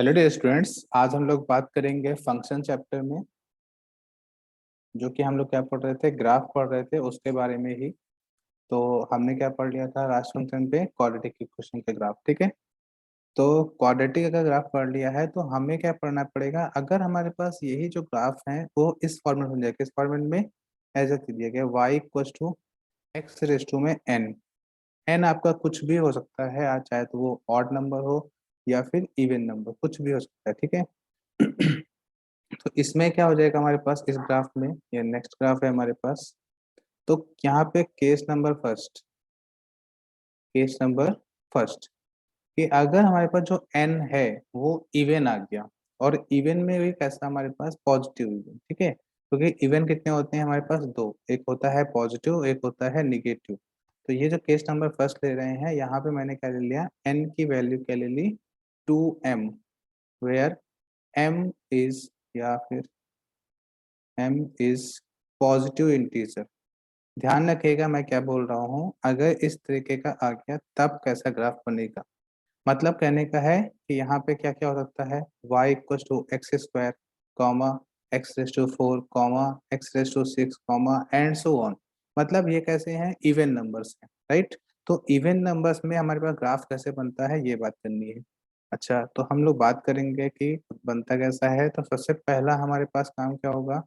Hello dear students, आज हम लोग बात करेंगे फंक्शन चैप्टर में। जो कि हम लोग क्या पढ़ रहे थे, ग्राफ पढ़ रहे थे, उसके बारे में ही। तो हमने क्या पढ़ लिया था, राशि फंक्शन पे क्वाड्रेटिक इक्वेशन के ग्राफ। ठीक है, तो क्वाड्रेटिक अगर ग्राफ पढ़ लिया है तो हमें क्या पढ़ना पड़ेगा, अगर हमारे पास यही जो ग्राफ है वो इस फॉर्मेट में जाएगा, इस फॉर्मेट में ऐसे दिया गया y equal to x raise to में n। एन आपका कुछ भी हो सकता है, आज चाहे तो वो ऑड नंबर हो या फिर इवन नंबर, कुछ भी हो सकता है। ठीक है। तो इसमें क्या हो जाएगा हमारे पास, इस ग्राफ में, ये नेक्स्ट ग्राफ है हमारे पास। तो यहाँ पे केस नंबर फर्स्ट कि अगर हमारे पास जो एन है वो इवन आ गया, और इवन में भी कैसा, हमारे पास पॉजिटिव इवन। ठीक है, क्योंकि इवन कितने होते हैं हमारे पास, दो, एक होता है पॉजिटिव, एक होता है निगेटिव। तो ये जो केस नंबर फर्स्ट ले रहे हैं, यहाँ पे मैंने क्या ले लिया, एन की वैल्यू क्या ले ली, 2m, वेयर m इज, या फिर m इज पॉजिटिव इंटीजर। ध्यान रखिएगा मैं क्या बोल रहा हूँ, अगर इस तरीके का आ गया तब कैसा ग्राफ बनेगा। मतलब कहने का है कि यहाँ पे क्या क्या हो सकता है, y equal to x square, comma x raise to 4, comma x raise to 6, comma and so on. मतलब ये कैसे हैं, इवन नंबर्स हैं, राइट। तो इवन नंबर्स में हमारे पास ग्राफ कैसे बनता है, ये बात करनी है। अच्छा, तो हम लोग बात करेंगे कि बनता कैसा है। तो सबसे पहला हमारे पास काम क्या होगा,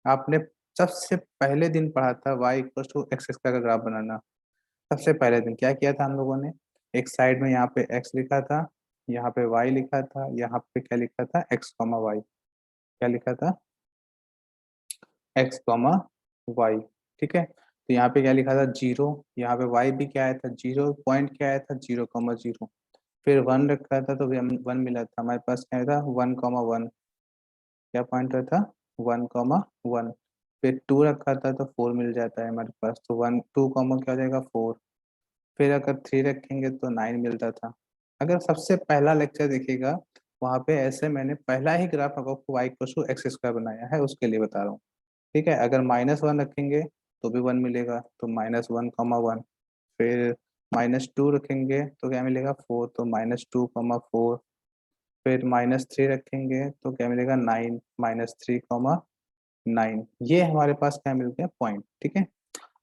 आपने सबसे पहले दिन पढ़ा था y equal to x square का ग्राफ बनाना। सबसे पहले दिन क्या किया था हम लोगों ने, एक साइड में यहाँ पे x लिखा था, यहाँ पे y लिखा था, यहाँ पे क्या लिखा था, x कॉमा वाई। क्या लिखा था, x कॉमा वाई। ठीक है, तो यहाँ पे क्या लिखा था, जीरो। यहाँ पे y भी क्या आया था, जीरो, पॉइंट क्या आया था, 0,0। फिर वन रखा था तो वन मिला था हमारे पास, क्या आया था, 1,1। क्या पॉइंट था, 1,1। फिर टू रखा था तो फोर मिल जाता है हमारे पास, तो वन टू कॉमा क्या हो जाएगा, फोर। फिर अगर थ्री रखेंगे तो नाइन मिलता था। अगर सबसे पहला लेक्चर देखिएगा, वहाँ पे ऐसे मैंने पहला ही ग्राफ आपको y equal to x square बनाया है, उसके लिए बता रहा हूँ। ठीक है, अगर -1 रखेंगे तो भी वन मिलेगा, तो -1,1। फिर -2 रखेंगे तो क्या मिलेगा, फोर, तो -2,4। फिर -3 रखेंगे तो क्या मिलेगा, 9, -3,9। ये हमारे पास क्या मिल गया, पॉइंट। ठीक है,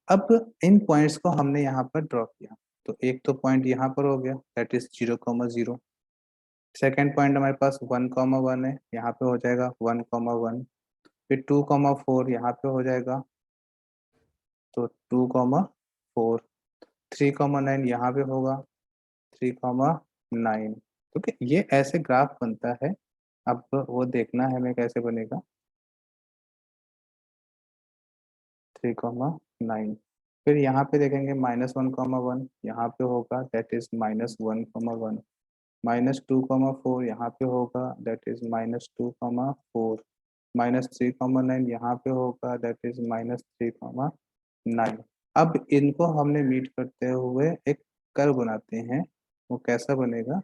अब इन पॉइंट्स को हमने यहाँ पर ड्रॉ किया। तो एक तो पॉइंट यहाँ पर हो गया, दैट इज 0,0। सेकेंड पॉइंट हमारे पास 1,1 है, यहाँ पे हो जाएगा 1,1। फिर 2,4 यहाँ पे हो जाएगा, तो 2,4। 3,9 यहाँ पे होगा, 3,9। ओके, ये ऐसे ग्राफ बनता है। अब वो देखना है हमें कैसे बनेगा, 3,9। फिर यहाँ पे देखेंगे -1,1 यहाँ पे होगा, दैट इज -1,1। -2,4 यहाँ पे होगा, दैट इज -2,4। -3,9 यहाँ पे होगा, दैट इज -3,9। अब इनको हमने मीट करते हुए एक कर्व बनाते हैं। वो कैसा बनेगा,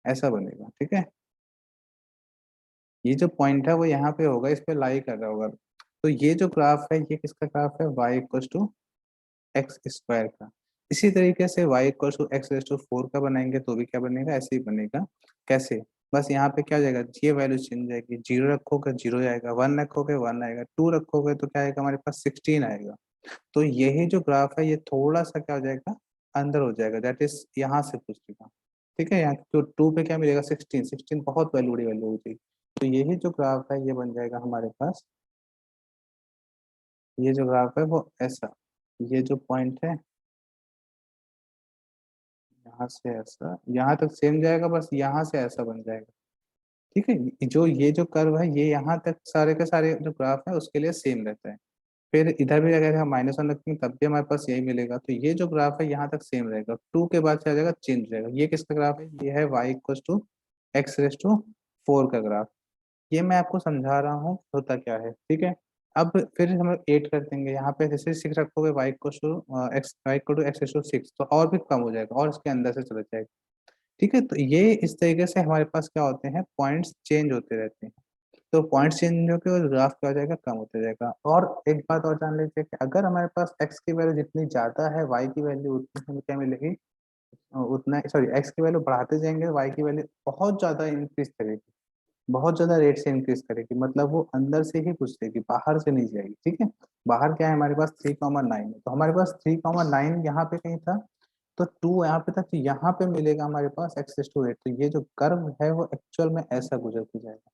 ऐसा बनेगा। ठीक है, ये जो पॉइंट है वो यहाँ पे होगा, इस पे लाई कर रहा होगा। तो ये जो ग्राफ है, ये किसका ग्राफ है, y equal to x square का। इसी तरीके से y equal to x raise to 4 का बनाएंगे तो भी क्या बनेगा, ऐसे ही बनेगा। कैसे, बस यहाँ पे क्या हो जाएगा, ये वैल्यू चेंज जाएगी, जीरो रखोगे जीरो आएगा, वन रखोगे वन आएगा, टू रखोगे तो क्या आएगा हमारे पास, 16 आएगा। तो यही जो ग्राफ है ये थोड़ा सा क्या हो जाएगा, अंदर हो जाएगा, दैट इज यहाँ से पूछेगा। ठीक है, यहाँ तो टू पे क्या मिलेगा, 16। 16 बहुत वैल्यू बड़ी वैल्यू हो जाएगी। तो यही जो ग्राफ है ये बन जाएगा हमारे पास, ये जो ग्राफ है वो ऐसा, ये जो पॉइंट है यहाँ से ऐसा, यहाँ तक सेम जाएगा, बस यहाँ से ऐसा बन जाएगा। ठीक है, जो ये जो कर्व है ये यहाँ तक सारे के सारे जो ग्राफ है उसके लिए सेम रहता है। फिर इधर भी अगर हम -1 रखेंगे तब भी हमारे पास यही मिलेगा। तो ये जो ग्राफ है यहाँ तक सेम रहेगा, टू के बाद क्या हो जाएगा, चेंज हो जाएगा। ये किसका ग्राफ है, ये है y equal to x raise to 4 का ग्राफ। ये मैं आपको समझा रहा हूँ होता क्या है। ठीक है, अब फिर हम लोग 8 कर देंगे, यहाँ पे जैसे 6 रखोगे y equal to x raise to 6, तो और भी कम हो जाएगा और इसके अंदर से चला जाएगा। ठीक है, तो ये इस तरीके से हमारे पास क्या होते हैं, पॉइंट्स चेंज होते रहते हैं। तो पॉइंट चेंज होकर और ग्राफ क्या हो जाएगा, कम होते जाएगा। और एक बात और जान लीजिए कि अगर हमारे पास x की वैल्यू जितनी ज्यादा है y की वैल्यू उतनी हमें क्या मिलेगी, उतना, सॉरी, एक्स की वैल्यू बढ़ाते जाएंगे तो वाई की वैल्यू बहुत ज्यादा इंक्रीज करेगी, बहुत ज्यादा रेट से इंक्रीज करेगी, मतलब वो अंदर से ही घुसेगी, बाहर से नहीं जाएगी, ठीक है। बाहर क्या है हमारे पास 3,9 है, तो हमारे पास 3,9 यहाँ पे कहीं था, तो 2 यहाँ पे था, तो यहाँ पे मिलेगा हमारे पास x�8। तो ये जो कर्व है वो एक्चुअल में ऐसा गुजर के जाएगा,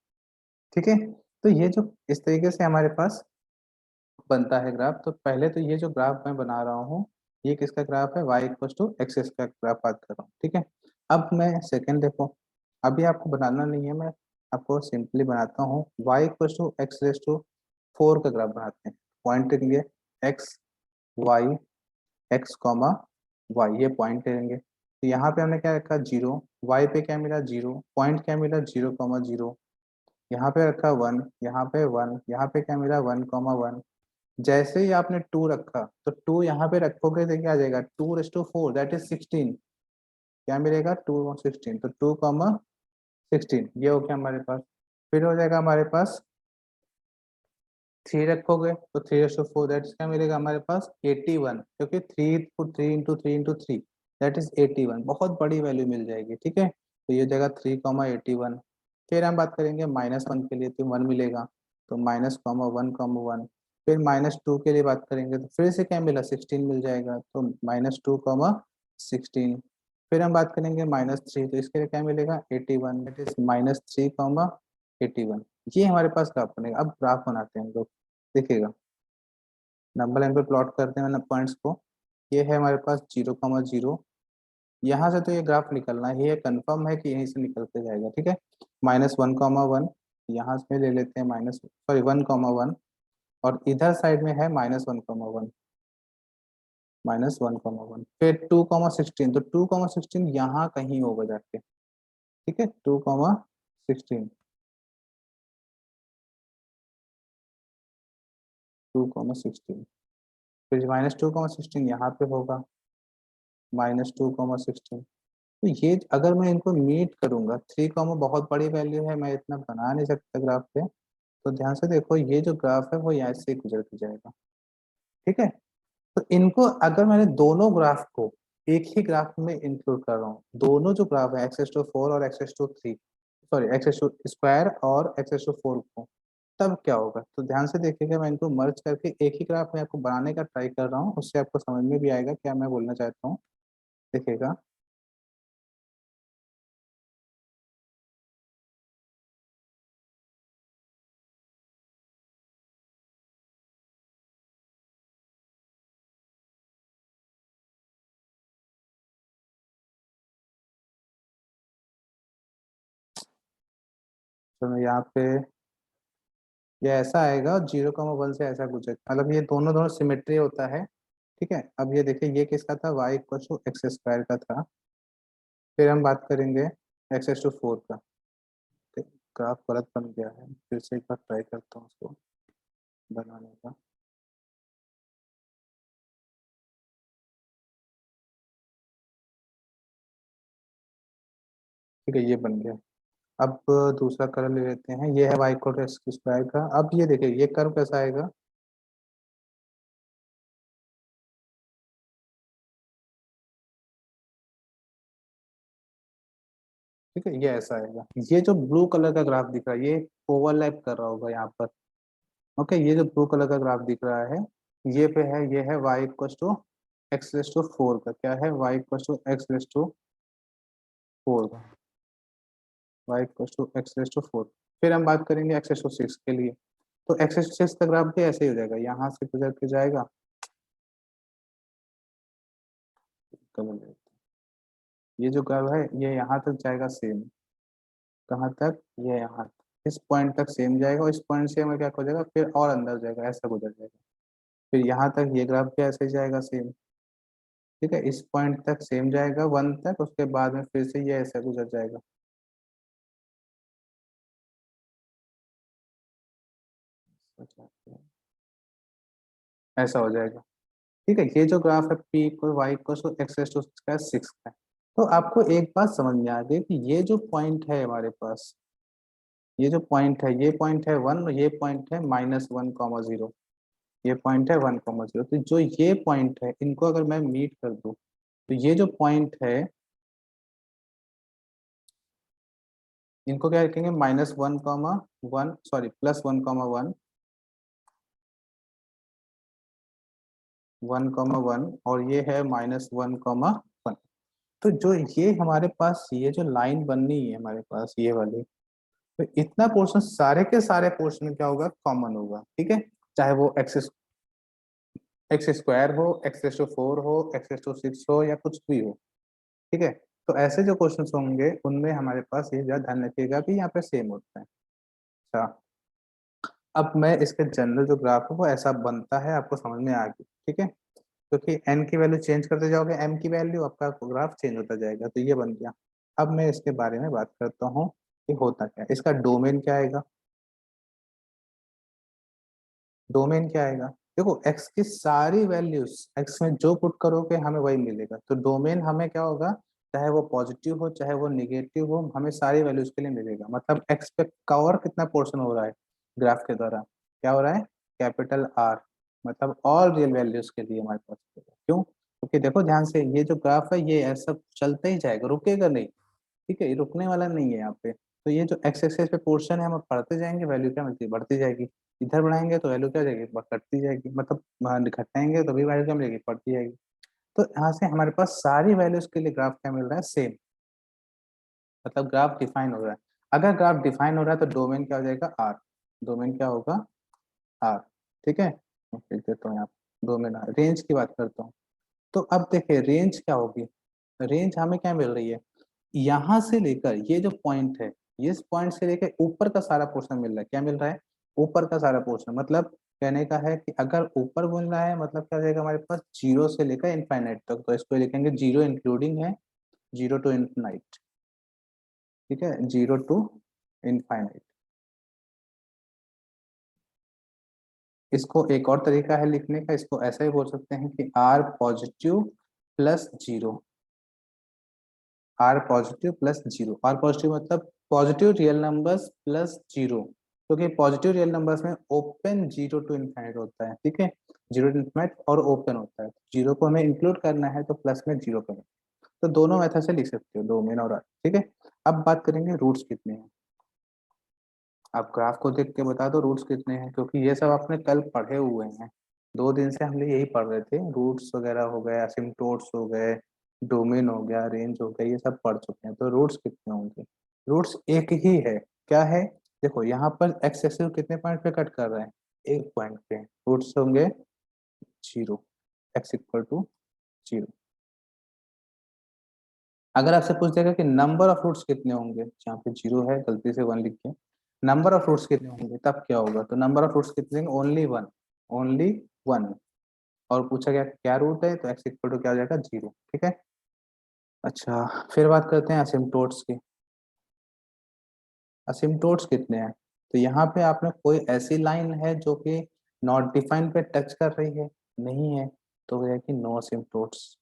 ठीक है। तो ये जो इस तरीके से हमारे पास बनता है ग्राफ, तो पहले तो ये जो ग्राफ मैं बना रहा हूँ ये किसका ग्राफ है, y=x का ग्राफ बात कर रहा हूँ, ठीक है। अब मैं सेकंड देखो, अभी आपको बनाना नहीं है, मैं आपको सिंपली बनाता हूँ, y=x⁴ का ग्राफ बनाते हैं। पॉइंट लेंगे x y x comma y, ये पॉइंट लेंगे, तो यहाँ पे हमने क्या रखा, 0, y पे क्या मिला 0, पॉइंट क्या मिला 0,0, यहाँ पे रखा 1, यहाँ पे 1, यहाँ पे क्या मिला 1,1। जैसे ही आपने 2 रखा तो 2 यहाँ पे रखोगे तो क्या आ जाएगा, 2:4 दैट इज 16, क्या मिलेगा 2 16, तो 2,16 ये हो गया हमारे पास। फिर हो जाएगा हमारे पास 3 रखोगे तो 3:4 दैट क्या मिलेगा हमारे पास 81, क्योंकि 3 दैट इज 81, बहुत बड़ी वैल्यू मिल जाएगी, ठीक है। तो ये जगह 3,81। फिर हम बात करेंगे -1 के लिए, तो 1 मिलेगा, तो -1,1,1। फिर -2 के लिए बात करेंगे तो फिर से क्या मिला 16 मिल जाएगा, तो -2,16। फिर हम बात करेंगे -3, तो इसके लिए क्या मिलेगा 81, दैट इज -3,81। ये हमारे पास ग्राफ बनेगा। अब ग्राफ बनाते हैं हम लोग, देखिएगा, नंबर लाइन पे प्लॉट करते हैं मतलब पॉइंट्स को। ये है हमारे पास 0,0, यहाँ से तो ये ग्राफ निकलना ही है, कंफर्म है कि यहीं से निकल के जाएगा, ठीक है। -1,1, यहाँ से ले लेते हैं 1,1, और इधर साइड में है -1,1, फिर 2,16, तो 2,16 यहाँ कहीं होगा जाके, ठीक है, 2,16, 2,16, फिर -2,16 यहाँ पे होगा, -2,16। तो ये अगर मैं इनको मीट करूंगा, 3, बहुत बड़ी वैल्यू है, मैं इतना बना नहीं सकता ग्राफ पे, तो ध्यान से देखो ये जो ग्राफ है वो यहाँ से गुजर के जाएगा, ठीक है। तो इनको अगर मैंने दोनों ग्राफ को एक ही ग्राफ में इंक्लूड कर रहा हूँ, दोनों जो ग्राफ है x⁴ और x⁴, सॉरी x² और x⁴ को, तब क्या होगा, तो ध्यान से देखिएगा, मैं इनको मर्ज करके एक ही ग्राफ में आपको बनाने का ट्राई कर रहा हूँ, उससे आपको समझ में भी आएगा क्या मैं बोलना चाहता हूँ, देखिएगा। तो मैं यहाँ पे ये ऐसा आएगा, 0,1 से ऐसा कुछ है, मतलब ये दोनों दोनों सिमेट्री होता है, ठीक है। अब ये देखिए ये किसका था, y=x² का था। फिर हम बात करेंगे x⁴ का, ठीक, ग्राफ गलत बन गया है, फिर से एक बार ट्राई करता हूँ उसको बनाने का। ठीक है, ये बन गया। अब दूसरा कलर ले लेते हैं, ये है y⁴ का। अब ये देखिए ये कर्व कैसा आएगा, ठीक है, ये ऐसा आएगा। ये जो ब्लू कलर का ग्राफ दिख रहा है ये ओवरलैप कर रहा होगा यहाँ पर, ओके। ये जो ब्लू कलर का ग्राफ दिख रहा है ये पे है, ये है y=x⁴ का, क्या है y=x⁴ का, y=x⁴। फिर हम बात करेंगे x⁴ के लिए, तो x⁴ का ग्राफ भी ऐसे ही हो जाएगा, यहाँ से गुजर के जाएगा, ये जो ग्राफ है ये यहाँ तक जाएगा सेम, कहाँ तक, ये यहाँ तक, इस पॉइंट तक सेम जाएगा, और इस पॉइंट से हमें क्या हो जाएगा फिर और अंदर जाएगा, ऐसा गुजर जाएगा। फिर यहाँ तक ये ग्राफ भी ऐसे ही जाएगा सेम, ठीक है, इस पॉइंट तक सेम जाएगा 1 तक, उसके बाद में फिर से ये ऐसे गुजर जाएगा, ऐसा हो जाएगा, ठीक है। ये जो ग्राफ है p को y=x⁴ का है। तो आपको एक बात समझ में आ गई कि ये जो पॉइंट है हमारे पास, ये जो पॉइंट है ये पॉइंट है 1, और ये पॉइंट है -1,0, ये पॉइंट है 1,0, तो जो ये पॉइंट है इनको अगर मैं मीट कर दूं, तो ये जो पॉइंट है इनको क्या लिखेंगे, -1, सॉरी +1, 1, और ये है -1, तो जो ये हमारे पास ये जो लाइन बननी है हमारे पास ये वाली, तो इतना पोर्शन सारे के सारे पोर्शन क्या होगा, कॉमन होगा, ठीक है। चाहे वो एक्स स्क्वायर हो, x⁴ हो, x⁶ हो, या कुछ भी हो, ठीक है। तो ऐसे जो क्वेश्चंस होंगे उनमें हमारे पास ये ज़्यादा ध्यान रखिएगा कि यहाँ पे सेम होता है। अच्छा, अब मैं इसके जनरल जो ग्राफ है वो ऐसा बनता है, आपको समझ में आ गई, ठीक है। क्योंकि n की वैल्यू चेंज करते जाओगे, m की वैल्यू, आपका ग्राफ चेंज होता जाएगा, तो ये बन गया। अब मैं इसके बारे में बात करता हूँ कि होता क्या है, इसका डोमेन क्या आएगा। डोमेन क्या आएगा, देखो x की सारी वैल्यूज, x में जो पुट करोगे हमें वही मिलेगा, तो डोमेन हमें क्या होगा, चाहे वो पॉजिटिव हो चाहे वो निगेटिव हो, हमें सारी वैल्यूज के लिए मिलेगा। मतलब x पे कवर कितना पोर्शन हो रहा है ग्राफ के द्वारा, क्या हो रहा है, R, मतलब ऑल रियल वैल्यूज के लिए हमारे पास क्यों, क्योंकि देखो ध्यान से, ये जो ग्राफ है ये ऐसा चलता ही जाएगा, रुकेगा नहीं, ठीक है, ये रुकने वाला नहीं है यहाँ पे। तो ये जो एक्स एक्सेस पे पोर्शन है हम पढ़ते जाएंगे, वैल्यू क्या मिलती है, बढ़ती जाएगी। इधर बढ़ाएंगे तो वैल्यू क्या हो जाएगी, घटती जाएगी, मतलब घटाएंगे तो भी वैल्यू क्या मिलेगी, बढ़ती जाएगी। तो यहाँ से हमारे पास सारी वैल्यूज के लिए ग्राफ क्या मिल रहा है, सेम, मतलब ग्राफ डिफाइन हो रहा है। अगर ग्राफ डिफाइन हो रहा है तो डोमेन क्या हो जाएगा, आर, डोमेन क्या होगा, आर, ठीक है। मैं लिख देता हूँ यहाँ डोमेन आर। रेंज की बात करता हूँ, तो अब देखिए रेंज क्या होगी, रेंज हमें क्या मिल रही है, यहाँ से लेकर ये जो पॉइंट है, इस पॉइंट से लेकर ऊपर का सारा पोर्शन मिल रहा है, क्या मिल रहा है, ऊपर का सारा पोर्शन, मतलब कहने का है कि अगर ऊपर मिल रहा है मतलब क्या हो जाएगा हमारे पास, जीरो से लेकर इनफाइनाइट तक, तो इसको लिखेंगे जीरो इंक्लूडिंग है, जीरो टू इनफाइनाइट, ठीक है, जीरो टू इनफाइनाइट। इसको एक और तरीका है लिखने का, इसको ऐसा ही बोल सकते हैं कि R positive plus zero, R positive plus zero, R positive मतलब positive real numbers plus zero, क्योंकि पॉजिटिव रियल नंबर्स में ओपन जीरो टू इनफाइनाइट होता है, ठीक है, जीरो टू इनफाइनाइट और ओपन होता है, जीरो को हमें इंक्लूड करना है तो प्लस में जीरो करें। तो दोनों मेथड से लिख सकते हो, डोमेन और आर, ठीक है। अब बात करेंगे रूट्स कितने हैं, आप ग्राफ को देख के बता दो रूट्स कितने हैं, क्योंकि ये सब आपने कल पढ़े हुए हैं, 2 दिन से हम लोग यही पढ़ रहे थे, रूट्स वगैरह हो गए, असिम्प्टोट्स हो गए, डोमेन हो गया, रेंज हो गया, ये सब पढ़ चुके हैं। तो रूट्स कितने होंगे, रूट्स एक ही है, क्या है, देखो यहाँ पर एक्स एक्सिस कितने पॉइंट पे कट कर रहे हैं, एक पॉइंट पे, रूट्स होंगे zero, x equal to zero. अगर आपसे पूछ देगा कि नंबर ऑफ रूट्स कितने होंगे, जहाँ पे जीरो है गलती से 1 लिख के, नंबर ऑफ रूट्स कितने होंगे तब क्या होगा, तो नंबर ऑफ रूट्स कितने, ओनली 1, ओनली 1। और पूछा गया क्या रूट है, तो एक्स इक्वल टू क्या हो जाएगा, जीरो, ठीक है। अच्छा, फिर बात करते हैं असिम्प्टोट्स की। असिम्प्टोट्स कितने हैं, तो यहाँ पे आपने कोई ऐसी लाइन है जो कि नॉट डिफाइन पे टच कर रही है, नहीं है, तो वो है कि नो असिम्प्टोट्स,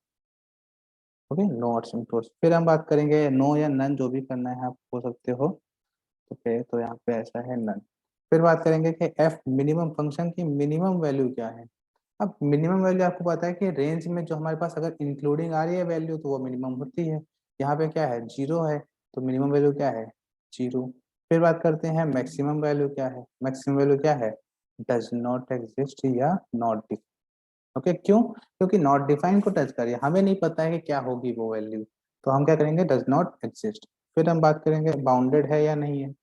ओके, नो असिम्प्टोट्स। फिर हम बात करेंगे नो या नन, जो भी करना है आप हो सकते हो, ओके, तो यहाँ पे ऐसा है नन। फिर बात करेंगे कि एफ मिनिमम फंक्शन की मिनिमम वैल्यू क्या है। अब मिनिमम वैल्यू आपको पता है कि रेंज में जो हमारे पास अगर इंक्लूडिंग आ रही है वैल्यू तो वो मिनिमम होती है, यहाँ पे क्या है, जीरो है, तो मिनिमम वैल्यू क्या है, जीरो। फिर बात करते हैं मैक्सिमम वैल्यू क्या है, मैक्सिमम वैल्यू क्या है, डज नॉट एग्जिस्ट या नॉट डिफाइन, ओके, क्यों, क्योंकि नॉट डिफाइन को टच करिए, हमें नहीं पता है कि क्या होगी वो वैल्यू, तो हम क्या करेंगे, डज नॉट एग्जिस्ट। फिर हम बात करेंगे बाउंडेड है या नहीं है,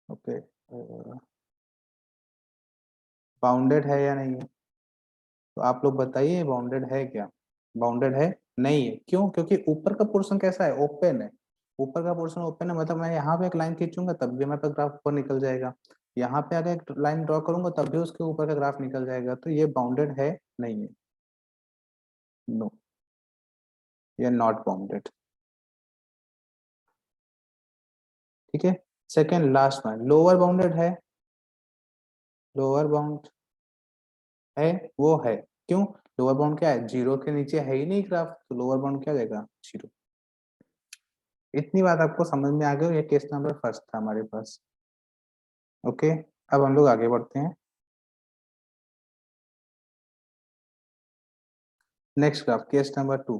ओके, बाउंडेड है या नहीं है, तो आप लोग बताइए बाउंडेड है क्या, बाउंडेड है, नहीं है, क्यों, क्योंकि ऊपर का पोर्शन कैसा है, ओपन है, ऊपर का पोर्शन ओपन है, मतलब मैं यहाँ पे एक लाइन खींचूंगा तब भी हमारे पास ग्राफ ऊपर निकल जाएगा, यहाँ पे अगर एक लाइन ड्रॉ करूंगा तब भी उसके ऊपर का ग्राफ निकल जाएगा, तो ये बाउंडेड है, नहीं है, नो, ये नॉट बाउंडेड, ठीक है। सेकेंड लास्ट में लोअर बाउंडेड है, लोअर बाउंड है, वो है, क्यों, लोअर बाउंड क्या है, जीरो के नीचे है ही नहीं ग्राफ, तो लोअर बाउंड क्या जाएगा, जीरो। इतनी बात आपको समझ में आ गई, ये केस नंबर फर्स्ट था हमारे पास, ओके। अब हम लोग आगे बढ़ते हैं। Next graph, case number 2।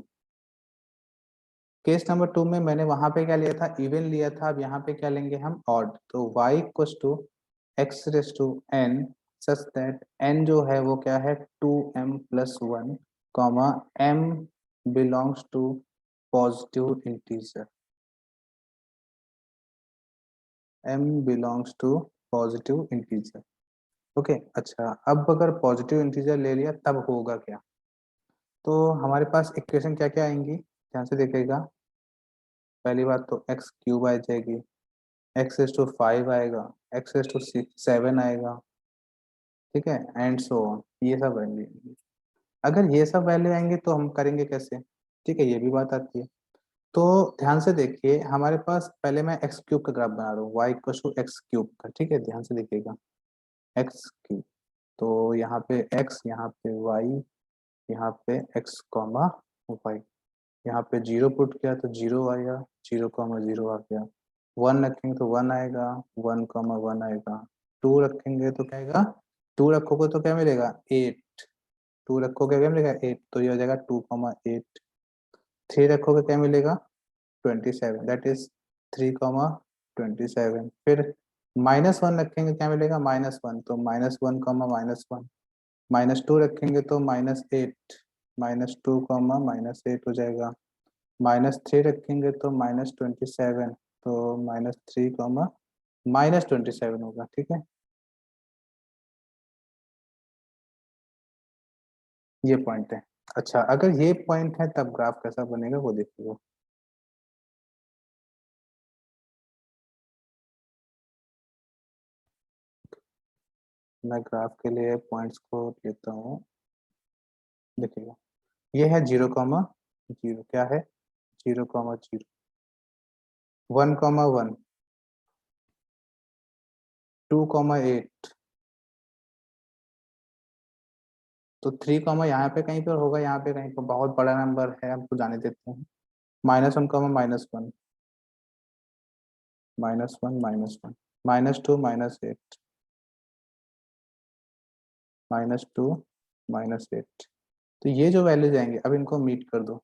Case number 2 में मैंने वहां पे क्या लिया था, इवन लिया था। अब यहाँ पे क्या लेंगे हम, ऑड। तो y equals to x raise to n such that n जो है वो क्या है 2m+1 comma m belongs to positive integer, m belongs to positive integer. Okay, अच्छा अब अगर पॉजिटिव इंटीजर ले लिया तब होगा क्या। तो हमारे पास इक्वेशन क्या क्या आएंगी, ध्यान से देखिएगा। पहली बात तो एक्स क्यूब आ जाएगी, एक्स एस टू 5 आएगा, एक्स एस टू 7 आएगा, ठीक है, एंड सो ऑन। ये सब वैल्यू, अगर ये सब वैल्यू आएंगे तो हम करेंगे कैसे, ठीक है, ये भी बात आती है। तो ध्यान से देखिए, हमारे पास पहले मैं एक्स क्यूब का ग्राफ बना रहा हूँ, y equal to x cube का, ठीक है, ध्यान से देखिएगा, एक्स क्यूब। तो यहाँ पे एक्स, यहाँ पे वाई, यहाँ पे एक्स कॉमा वाई, यहाँ पे जीरो पुट किया तो जीरो आएगा, जीरो कॉमा जीरो आ गया। वन रखेंगे तो वन आएगा, वन कॉमा वन आएगा। टू रखेंगे तो क्या आएगा, टू रखोगे तो क्या मिलेगा, एट। टू रखोगे क्या मिलेगा, एट, तो ये हो जाएगा 2,8। थ्री रखोगे क्या मिलेगा, 27, दैट इज 3,27। फिर माइनस वन रखेंगे क्या मिलेगा, -1, तो -1 कॉमा -1। माइनस टू रखेंगे तो -8, -2 कॉमा -8 हो जाएगा। -3 रखेंगे तो -27, तो -3 कॉमा -27 होगा, ठीक है। ये पॉइंट है। अच्छा, अगर ये पॉइंट है तब ग्राफ कैसा बनेगा वो देखिए। मैं ग्राफ के लिए पॉइंट्स को लेता हूँ, देखिएगा। ये है 0,0, क्या है 0,0, 1,1, 2,8। तो 3 कॉमा यहाँ पे कहीं पर होगा, यहाँ पे कहीं पर बहुत बड़ा नंबर है, हमको जाने देते हैं। -1 कॉमा -1, -1 -1, -2 -8, -2 -8। तो ये जो वैल्यू जाएंगे अब इनको मीट कर दो,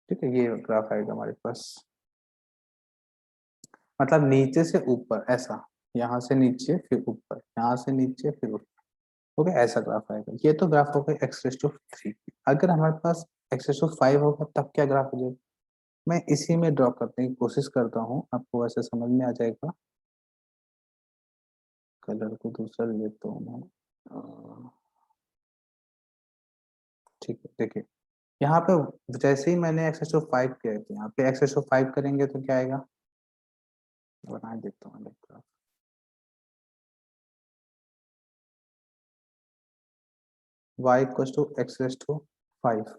ठीक है, ये ग्राफ आएगा हमारे पास। मतलब नीचे से ऊपर ऐसा, यहाँ से नीचे फिर ऊपर, यहाँ से नीचे फिर ऊपर, ओके, ऐसा ग्राफ आएगा। ये तो ग्राफ हो गया x3। अगर हमारे पास x5 होगा तब क्या ग्राफ हो जाएगा, मैं इसी में ड्रॉ करने की कोशिश करता हूँ, आपको वैसे समझ में आ जाएगा। कलर को दूसरा ले लेता हूँ मैं। ठीक है, देखिए यहाँ पे जैसे ही मैंने x5 किया तो यहाँ पे x5 करेंगे तो क्या आएगा, बना देता हूँ graph. y equal to x5,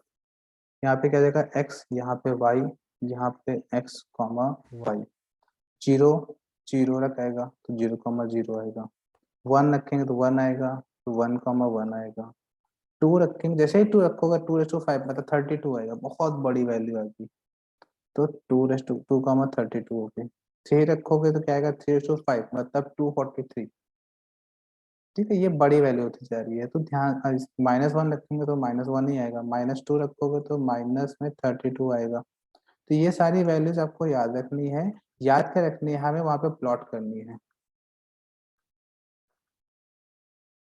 यहाँ पे क्या जाएगा x, यहाँ पे y, यहाँ पे x comma y. Zero, zero रखेगा तो 0,0 आएगा। वन रखेंगे तो वन आएगा, तो 1,1 आएगा। टू रखेंगे, जैसे ही टू रखोगे 2:5 मतलब 32 आएगा, बहुत बड़ी वैल्यू आएगी। तो 2:2 होगी। थ्री रखोगे तो क्या आएगा 3:5 मतलब 243, ठीक है, ये बड़ी वैल्यू होती जा रही है। तो ध्यान, -1 रखेंगे तो -1 ही आएगा, -2 रखोगे तो माइनस में 32 आएगा। तो ये सारी वैल्यूज आपको याद रखनी है, याद क्या रखनी है, हमें वहां पे प्लॉट करनी है।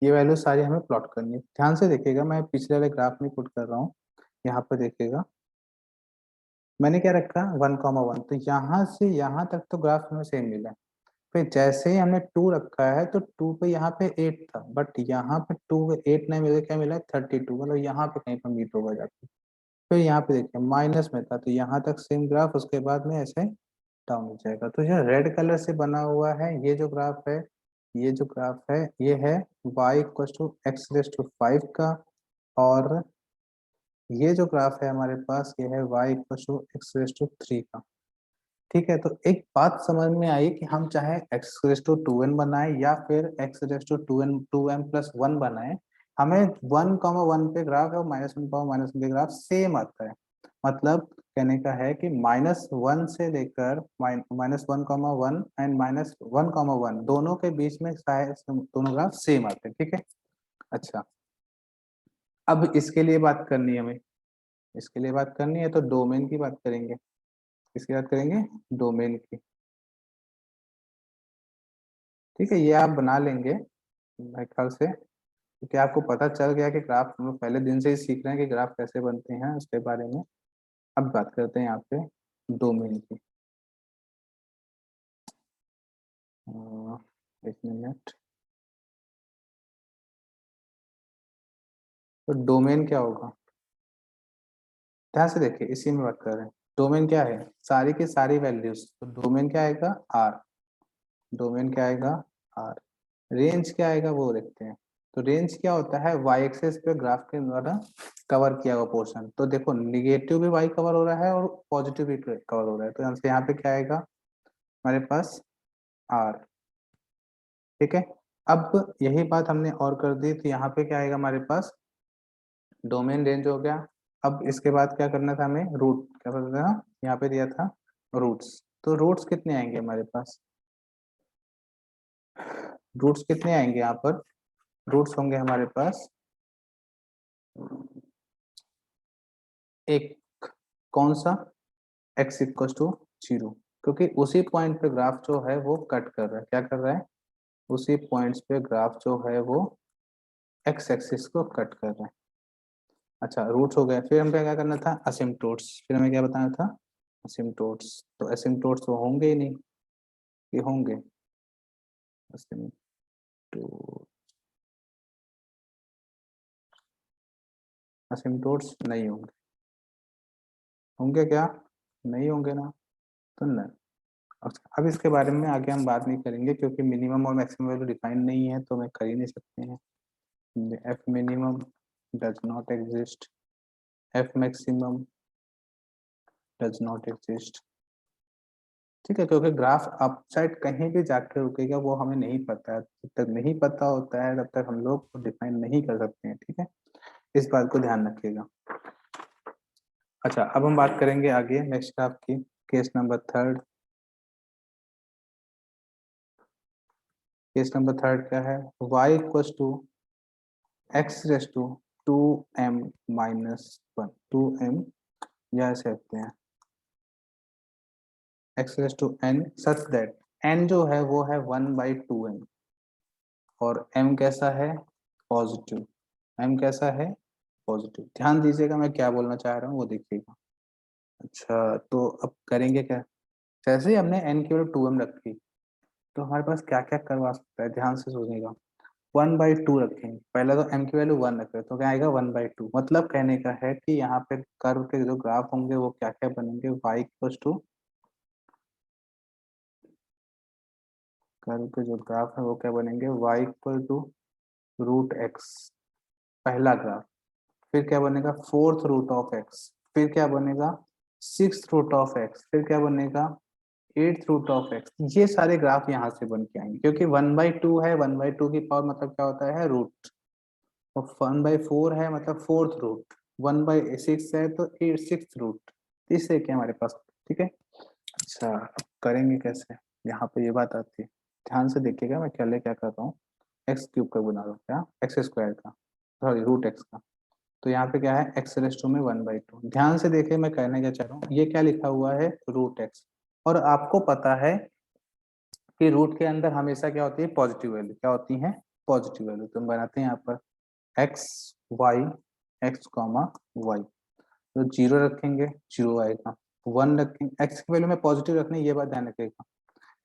ये वैल्यू सारी हमें प्लॉट करनी है, ध्यान से देखिएगा, मैं पिछले वाले ग्राफ में पुट कर रहा हूँ। यहाँ पर देखिएगा मैंने क्या रखा 1,1, तो यहाँ से यहाँ तक तो ग्राफ हमें सेम मिला। फिर जैसे ही हमने 2 रखा है तो 2 पे यहाँ पे 8 था, बट यहाँ पे 2 पे 8 नहीं मिला, क्या मिला 32, मतलब यहाँ पे कहीं पर मीट होगा जाके। फिर यहाँ पे देखिए माइनस में था तो यहाँ तक सेम ग्राफ, उसके बाद में ऐसे डाउन हो जाएगा। तो ये रेड कलर से बना हुआ है ये जो ग्राफ है, ये जो ग्राफ है ये है y इक्वल टू x⁵ का। और ये जो ग्राफ है हमारे पास ये है y इक्वल टू x⁵ का, ठीक है। तो एक बात समझ में आई कि हम चाहे x⁵2n बनाए या फिर x⁵2m+1 बनाए, हमें 1,1 पे ग्राफ और -1,1 पे ग्राफ सेम आता है। मतलब कहने का है कि -1 से लेकर -1,1 एंड -1,1 दोनों के बीच में दोनों ग्राफ सेम आते हैं, ठीक है। अच्छा, अब इसके लिए बात करनी है हमें, इसके लिए बात करनी है तो डोमेन की बात करेंगे। किसकी बात करेंगे? डोमेन की। ठीक है, ये आप बना लेंगे मेरे ख्याल से, क्योंकि आपको पता चल गया कि ग्राफ हम लोग पहले दिन से ही सीख रहे हैं कि ग्राफ कैसे बनते हैं उसके बारे में। अब बात करते हैं यहाँ पे डोमेन की। एक मिनट। तो डोमेन क्या होगा? ध्यान से देखिए, इसी में बात कर रहे हैं। डोमेन क्या है? सारी की सारी वैल्यूज। तो डोमेन क्या आएगा? आर। डोमेन क्या आएगा? आर। रेंज क्या आएगा वो देखते हैं। तो रेंज क्या होता है? वाई एक्सेस पे ग्राफ के द्वारा कवर किया हुआ पोर्शन। तो देखो, निगेटिव भी वाई कवर हो रहा है और पॉजिटिव भी कवर हो रहा है, तो यहाँ पे क्या आएगा हमारे पास? आर। ठीक है, अब यही बात हमने और कर दी, तो यहाँ पे क्या आएगा हमारे पास? डोमेन रेंज हो गया। अब इसके बाद क्या करना था हमें? रूट क्या करना था? यहाँ पे दिया था रूट्स। तो रूट्स कितने आएंगे हमारे पास? रूट्स कितने आएंगे यहाँ पर? रूट्स होंगे हमारे पास एक। कौन सा? x इक्वल टू 0, क्योंकि उसी पॉइंट पे ग्राफ जो है वो कट कर रहा है। क्या कर रहा है? उसी पॉइंट्स पे ग्राफ जो है वो x एक्सिस को कट कर रहा है। अच्छा, रूट्स हो गए। फिर हमें क्या करना था? असिम्प्टोट्स। फिर हमें क्या बताना था? असिम्प्टोट्स। तो असिम्प्टोट्स तो होंगे ही नहीं, ये होंगे असिम्प्टोट, असिम्प्टोट्स नहीं होंगे। होंगे क्या? नहीं होंगे ना, तो नहीं। अब इसके बारे में आगे हम बात नहीं करेंगे, क्योंकि मिनिमम और मैक्सिमम वैल्यू डिफाइन नहीं है, तो मैं कर ही नहीं सकते हैं। F minimum does not exist, F maximum does not exist. ठीक है, क्योंकि ग्राफ अपसाइड कहीं भी जाकर रुकेगा वो हमें नहीं पता है। जब तक नहीं पता होता है तब तक हम लोग डिफाइन नहीं कर सकते हैं, ठीक है। इस बात को ध्यान रखिएगा। अच्छा, अब हम बात करेंगे आगे नेक्स्ट ग्राफ की। Case number third. Case number third क्या है? y equal to x raise to 2m-1, 2m, या ऐसे रखते हैं x raise to n such that n जो है वो है 1/2m, और m कैसा है? पॉजिटिव। m कैसा है? पॉजिटिव। ध्यान दीजिएगा मैं क्या बोलना चाह रहा हूँ वो देखिएगा। अच्छा, तो अब करेंगे क्या? जैसे ही हमने n की वैल्यू 2m रखी, तो हमारे पास क्या क्या करवा सकता है, ध्यान से सोचेगा। 1/2 रखेंगे। पहले तो m की वैल्यू 1 रख रहे, तो क्या आएगा? 1/2। मतलब कहने का है कि यहाँ पे कर्व के जो ग्राफ होंगे वो क्या क्या बनेंगे? y इक्वल टू, कर्व के जो ग्राफ है वो क्या बनेंगे? y इक्वल टू √x, पहला ग्राफ। फिर क्या बनेगा? 4th root of x। फिर क्या बनेगा? 6th root of x। फिर क्या बनेगा? 8th root of x। ये सारे ग्राफ यहाँ से बन के आएंगे, क्योंकि 1/2 है, 1/2 की पावर मतलब क्या होता है? रूट। और 1/4 है मतलब 4th रूट। 1/6 है तो 6th रूट। तीसरे क्या हमारे पास? ठीक है। अच्छा, अब करेंगे कैसे? यहाँ पे ये बात आती है, ध्यान से देखिएगा मैं क्या कर रहा हूँ। एक्स क्यूब का बना रहा हूँ, क्या? एक्स स्क्वायर का, सॉरी √x का। तो यहाँ पे क्या है? एक्स रेस टू में 1/2। ध्यान से देखिए मैं कहने क्या चाह रहा हूँ। ये क्या लिखा हुआ है? √x। और आपको पता है कि रूट के अंदर हमेशा क्या होती है? Positive value. क्या होती है? Positive value. तो हम बनाते हैं यहाँ पर x y, x comma y. तो 0 रखेंगे, 0 आएगा। 1 रखेंगे, एक्स की वैल्यू में पॉजिटिव रखनी, ये बात ध्यान रखिएगा।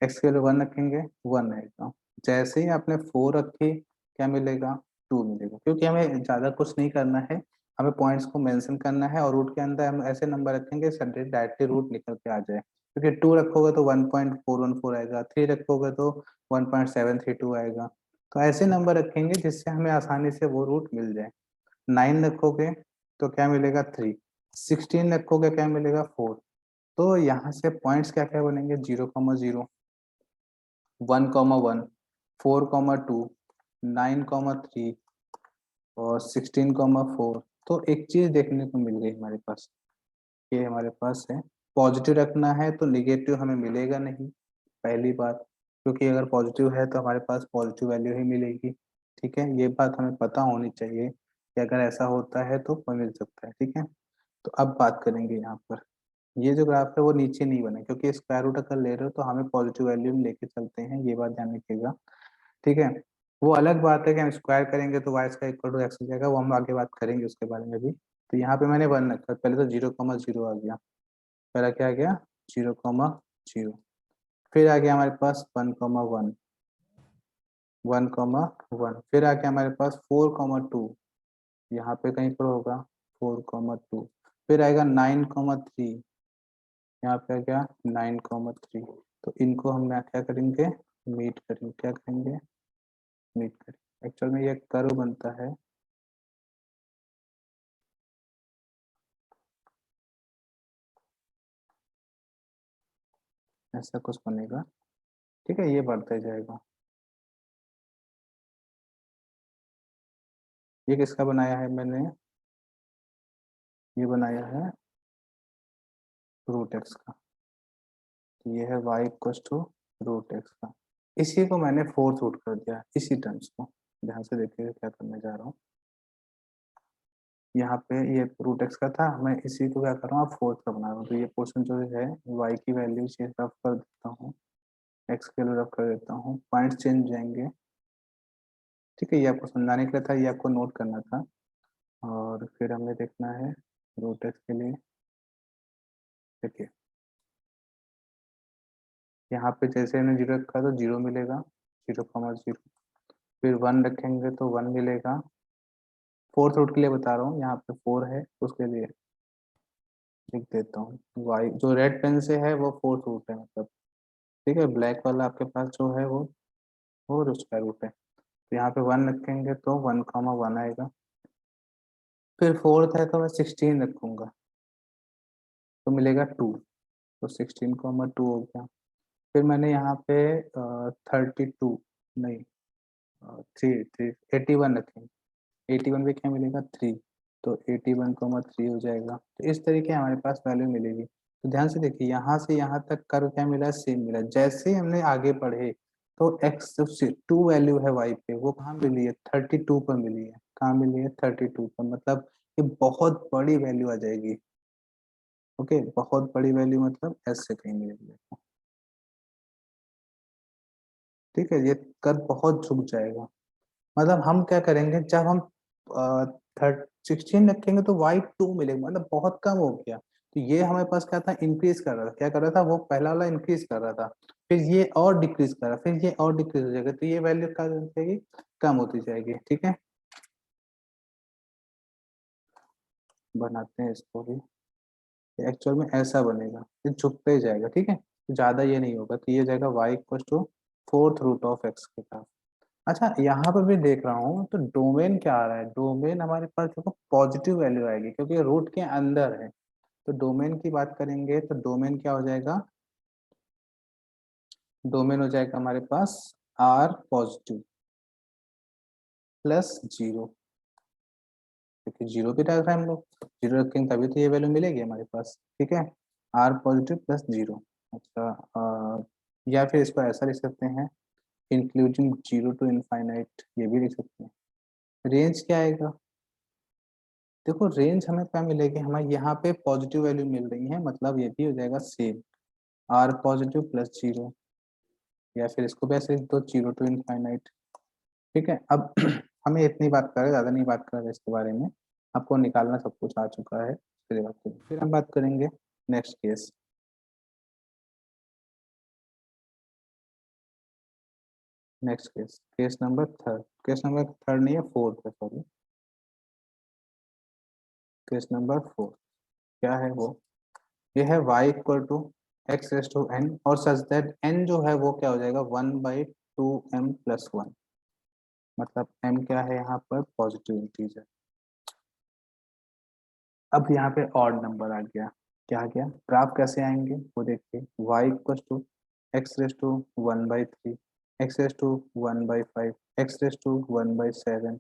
एक्स की वैल्यू 1 रखेंगे, 1 आएगा। जैसे ही आपने 4 रखी, क्या मिलेगा? 2 मिलेगा। क्योंकि हमें ज्यादा कुछ नहीं करना है, हमें पॉइंट्स को मेंशन करना है, और रूट के अंदर हम ऐसे नंबर रखेंगे डायरेक्टली रूट निकल के आ जाए। क्योंकि 2 रखोगे तो 1.414 आएगा, 3 रखोगे तो 1.732 आएगा। तो ऐसे नंबर रखेंगे जिससे हमें आसानी से वो रूट मिल जाए। 9 रखोगे तो क्या मिलेगा? 3। 16 रखोगे क्या मिलेगा? 4। तो यहाँ से पॉइंट्स क्या क्या बनेंगे? 0,0, 1,1, 4,2, 9,3 और 16,4। तो एक चीज देखने को मिल गई हमारे पास ये हमारे पास है। पॉजिटिव रखना है तो निगेटिव हमें मिलेगा नहीं, पहली बात, क्योंकि अगर पॉजिटिव है तो हमारे पास पॉजिटिव वैल्यू ही मिलेगी। ठीक है, ये बात हमें पता होनी चाहिए कि अगर ऐसा होता है तो मिल सकता है। ठीक है, तो अब बात करेंगे यहाँ पर, ये जो ग्राफ है वो नीचे नहीं बने, क्योंकि स्क्वायर रूट अगर ले रहे हो तो हमें पॉजिटिव वैल्यू में लेके चलते हैं, ये बात ध्यान रखिएगा। ठीक है, वो अलग बात है कि हम स्क्वायर करेंगे तो y square equal to x हो जाएगा, वो हम आगे बात करेंगे उसके बारे में भी। तो यहाँ पे मैंने वन रखा, पहले तो 0,0 आ गया, पहला क्या आ गया 0,0, फिर आ गया हमारे पास 1,1, 1,1, फिर आ गया हमारे पास 4,2, यहाँ पे कहीं पर होगा 4,2, फिर आएगा 9,3, यहाँ पे आ गया 9,3। तो इनको हम ना क्या करेंगे, मीट करेंगे, क्या करेंगे, मीट करेंगे। एक्चुअल में ये कर्व बनता है, ऐसा कुछ बनेगा। ठीक है, ये बढ़ता जाएगा। ये किसका बनाया है मैंने, ये बनाया है रूट एक्स का। तो ये है y equal to root x का, इसी को मैंने फोर्थ रूट कर दिया, इसी टर्म्स को। ध्यान से देखिएगा क्या करने जा रहा हूँ। यहाँ पे ये रूट एक्स का था, मैं इसी को क्या कर रहा हूँ, अब फोर्थ का बना रहा हूँ। तो ये पोर्शन जो है वाई की वैल्यू से रफ कर देता हूँ, एक्स के लिए रफ कर देता हूँ, पॉइंट्स चेंज हो जाएंगे। ठीक है, ये आपको समझाने के लिए था, ये आपको नोट करना था। और फिर हमें देखना है रूट एक्स के लिए। देखिए यहाँ पे जैसे हमने जीरो रखा तो जीरो मिलेगा, 0,0, फिर वन रखेंगे तो वन मिलेगा। फोर्थ रूट के लिए बता रहा हूँ, यहाँ पे 4 है उसके लिए लिख देता हूँ, वाई जो रेड पेन से है वो फोर्थ रूट है मतलब। ठीक है, ब्लैक वाला आपके पास जो है वो स्क्वायर रूट है। तो यहाँ पे वन रखेंगे तो 1,1 आएगा। फिर फोर्थ है तो मैं 16 रखूंगा तो मिलेगा 2, तो 16,2 हो गया। फिर मैंने यहाँ पे 32 नहीं, थ्री थ्री 81 रखेंगे, 81 पे क्या मिलेगा 3, तो 81,3 हो जाएगा। तो इस तरीके हमारे पास वैल्यू मिलेगी। तो ध्यान से देखिए, यहाँ से यहाँ तक कर्व क्या मिला, सेम मिला। जैसे ही हमने आगे बढ़े तो एक्स टू वैल्यू है वाई पे, वो कहाँ मिली है 32 पर मिली है, कहाँ मिली है 32 पर, मतलब ये बहुत बड़ी वैल्यू आ जाएगी। ओके, बहुत बड़ी वैल्यू मतलब ऐसे कहीं मिलेगी। ठीक है, ये कर्व बहुत झुक जाएगा। मतलब हम क्या करेंगे, जब हम थर्ड 16 रखेंगे तो वाई टू मिलेगा, मतलब बहुत कम हो गया। तो ये हमारे पास क्या था, इंक्रीज कर रहा था, क्या कर रहा था, वो पहला वाला इंक्रीज कर रहा था, फिर ये और डिक्रीज कर रहा, फिर ये और डिक्रीज हो जाएगा, तो ये वैल्यू क्या हो जाएगी, कम होती जाएगी। ठीक है, बनाते हैं इसको भी, एक्चुअल में ऐसा बनेगा, ये झुकते ही जाएगा। ठीक है, तो ज्यादा ये नहीं होगा, तो ये जाएगा y equal to fourth root of x के पास। अच्छा, यहाँ पर भी देख रहा हूँ तो डोमेन क्या आ रहा है, डोमेन हमारे पास देखो पॉजिटिव वैल्यू आएगी, क्योंकि रूट के अंदर है। तो डोमेन की बात करेंगे तो डोमेन क्या हो जाएगा, डोमेन हो जाएगा हमारे पास आर पॉजिटिव प्लस जीरो, क्योंकि जीरो भी डाल रहे हैं हम लोग, जीरो रखेंगे तभी तो ये वैल्यू मिलेगी हमारे पास। ठीक है, आर पॉजिटिव प्लस जीरो। अच्छा, या फिर इसको ऐसा लिख सकते हैं, इंक्लूडिंग जीरो टू इनफाइनाइट, ये भी लिख सकते हैं। रेंज क्या आएगा, देखो रेंज हमें क्या मिलेगी, हमें यहाँ पे पॉजिटिव वैल्यू मिल रही है, मतलब ये भी हो जाएगा same, R positive plus zero, या फिर इसको भी ऐसे लिख दो, जीरो टू इनफाइनाइट। ठीक है, अब हमें इतनी बात करें, ज़्यादा नहीं बात कर रहे इसके बारे में, आपको निकालना सब कुछ आ चुका है। फिर हम बात करेंगे next case. Next case, case number third, case number third नहीं है, फोर्थ है, सॉरी, केस नंबर फोर। क्या है वो, ये है y equal to x raise to n, और सच दैट n जो है वो क्या हो जाएगा 1/2m+1, मतलब m क्या है यहाँ पर पॉजिटिव इंटीजर। अब यहाँ पे ऑड नंबर आ गया, क्या आ गया, ग्राफ कैसे आएंगे वो देखिए, y equal to x raise to 1/3, x raise to 1/5, x raise to 1/7,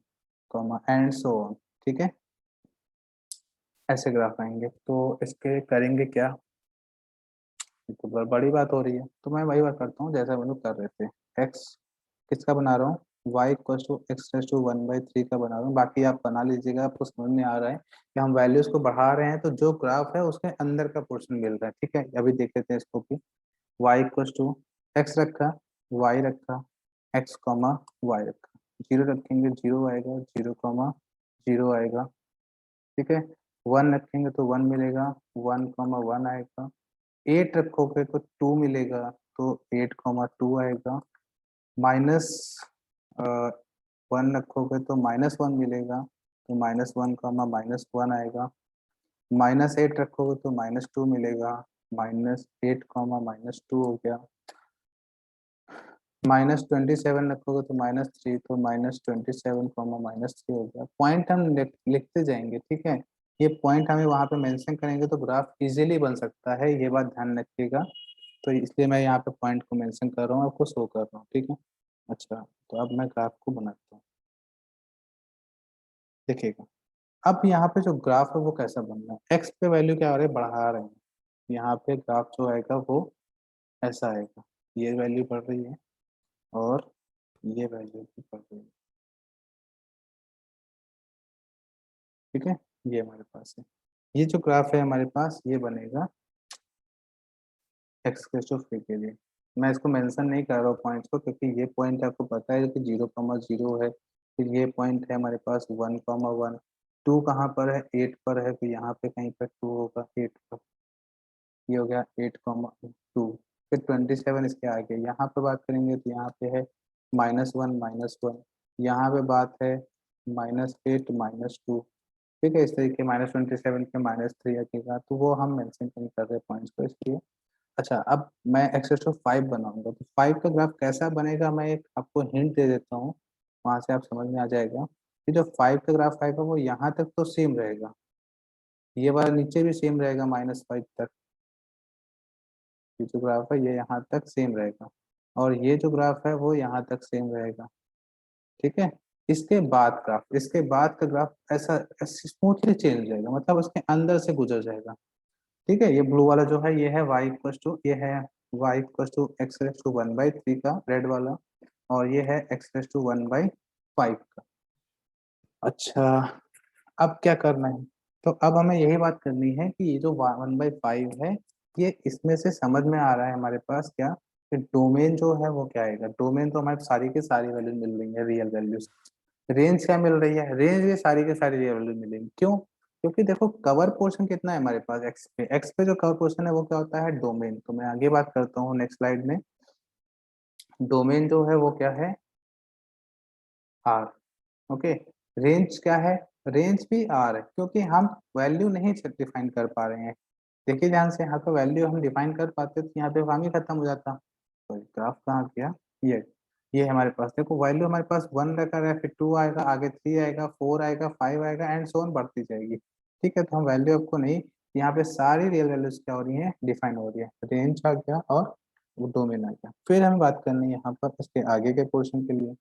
comma and so on. ठीक है, ऐसे ग्राफ आएंगे। तो इसके करेंगे क्या, ये तो बड़ी बात हो रही है। तो मैं वही बात करता हूँ जैसा हम लोग कर रहे थे। एक्स किसका बना रहा हूँ, y equal to x raise to 1/3 का बना रहा हूँ। बाकी आप बना लीजिएगा, आपको समझ में आ रहा है कि हम वैल्यूज को बढ़ा रहे हैं तो जो ग्राफ है उसके अंदर का पोर्शन मिल रहा है। ठीक है, अभी देख लेते हैं इसको कि वाई इक्वल टू एक्स रखा, वाई रखा, एक्स कॉमा वाई रखा, जीरो रखेंगे जीरो आएगा, जीरो कॉमा जीरो आएगा। ठीक है, वन रखेंगे तो वन मिलेगा, वन कॉमा वन आएगा। एट रखोगे तो टू मिलेगा, तो एट कॉमा टू आएगा। माइनस वन रखोगे तो माइनस वन मिलेगा, तो minus one comma minus one आएगा। माइनस एट रखोगे तो माइनस टू मिलेगा, minus eight comma minus to हो गया। -27 रखोगे तो -3, तो -27 कॉमा -3 हो गया। पॉइंट हम लिखते जाएंगे। ठीक है, ये पॉइंट हमें वहां पे मेंशन करेंगे तो ग्राफ इजीली बन सकता है, ये बात ध्यान रखिएगा। तो इसलिए मैं यहाँ पे पॉइंट को मेंशन कर रहा हूँ, आपको शो कर रहा हूँ। ठीक है, अच्छा तो अब मैं ग्राफ को बनाता हूँ, देखिएगा। अब यहाँ पे जो ग्राफ है वो कैसा बन रहा है, एक्स पे वैल्यू क्या हो रही है, बढ़ा रहे हैं। यहाँ पे ग्राफ जो आएगा वो ऐसा आएगा, ये वैल्यू बढ़ रही है और ये वैल्यू भी बढ़ रही है। ठीक है, ये हमारे पास है। ये जो ग्राफ है हमारे पास ये बनेगा एक्स टू फ्री के लिए। मैं इसको मेंशन नहीं कर रहा हूँ पॉइंट्स को, क्योंकि ये पॉइंट आपको पता है कि 0,0 है। फिर ये पॉइंट है हमारे पास 1,1। टू कहाँ पर है, एट पर है, तो यहाँ पे कहीं पर टू होगा एट पर। ये हो गया 8,2। फिर 27 इसके आगे यहाँ पे बात करेंगे तो यहाँ पे है -1 -1। यहाँ पे बात है -8 -2। ठीक है, इस तरीके -27 के -3 रखेगा, तो वो हम मेंशन नहीं कर रहे पॉइंट्स को इसलिए। अच्छा, अब मैं एक्स टू 5 बनाऊंगा तो 5 का ग्राफ कैसा बनेगा, मैं एक आपको हिंट दे देता हूँ, वहां से आप समझ में आ जाएगा कि जो 5 का ग्राफ आएगा वो यहाँ तक तो सेम रहेगा, ये वाला नीचे भी सेम रहेगा -5 तक। ये जो ग्राफ है ये यहाँ तक सेम रहेगा, और ये जो ग्राफ है वो यहाँ तक सेम रहेगा। ठीक है, इसके बाद का ग्राफ ऐसा स्मूथली चेंज हो जाएगा, मतलब उसके अंदर से गुजर जाएगा। ठीक है, ये ब्लू वाला जो है ये है y इक्वल टू, ये है y equal to x raise to 1/3 का रेड वाला, और ये है एक्स रेस टू 1/5 का। अच्छा, अब क्या करना है, तो अब हमें यही बात करनी है कि ये जो 1/5 है, ये इसमें से समझ में आ रहा है हमारे पास क्या, कि डोमेन जो है वो क्या आएगा। डोमेन तो हमारे सारी की सारी वैल्यू मिल रही है, रियल वैल्यूज। रेंज क्या मिल रही है, रेंज ये सारी के सारी रियल वैल्यू मिलेंगी। क्यों, क्योंकि देखो कवर पोर्शन कितना है हमारे पास एक्स पे जो कवर पोर्शन है वो क्या होता है, डोमेन। तो मैं आगे बात करता हूँ नेक्स्ट स्लाइड में। डोमेन जो है वो क्या है, आर। ओके, रेंज क्या है, रेंज भी आर है, क्योंकि हम वैल्यू नहीं डिफाइन कर पा रहे हैं। देखिए ध्यान से, यहाँ पे वैल्यू हम डिफाइन कर पाते तो यहाँ पे काम ही खत्म हो जाता। तो ग्राफ कहाँ गया, ये हमारे पास देखो वैल्यू हमारे पास वन रखा है, फिर टू आएगा, आगे थ्री आएगा, फोर आएगा, फाइव आएगा, एंड सो ऑन बढ़ती जाएगी। ठीक है, तो हम वैल्यू आपको नहीं, यहाँ पे सारी रियल वैल्यूज क्या हो रही है, डिफाइन हो रही है। रेंज आ गया और वो डोमेन आ गया। फिर हमें बात करनी है यहाँ पर इसके आगे के पोर्शन के लिए।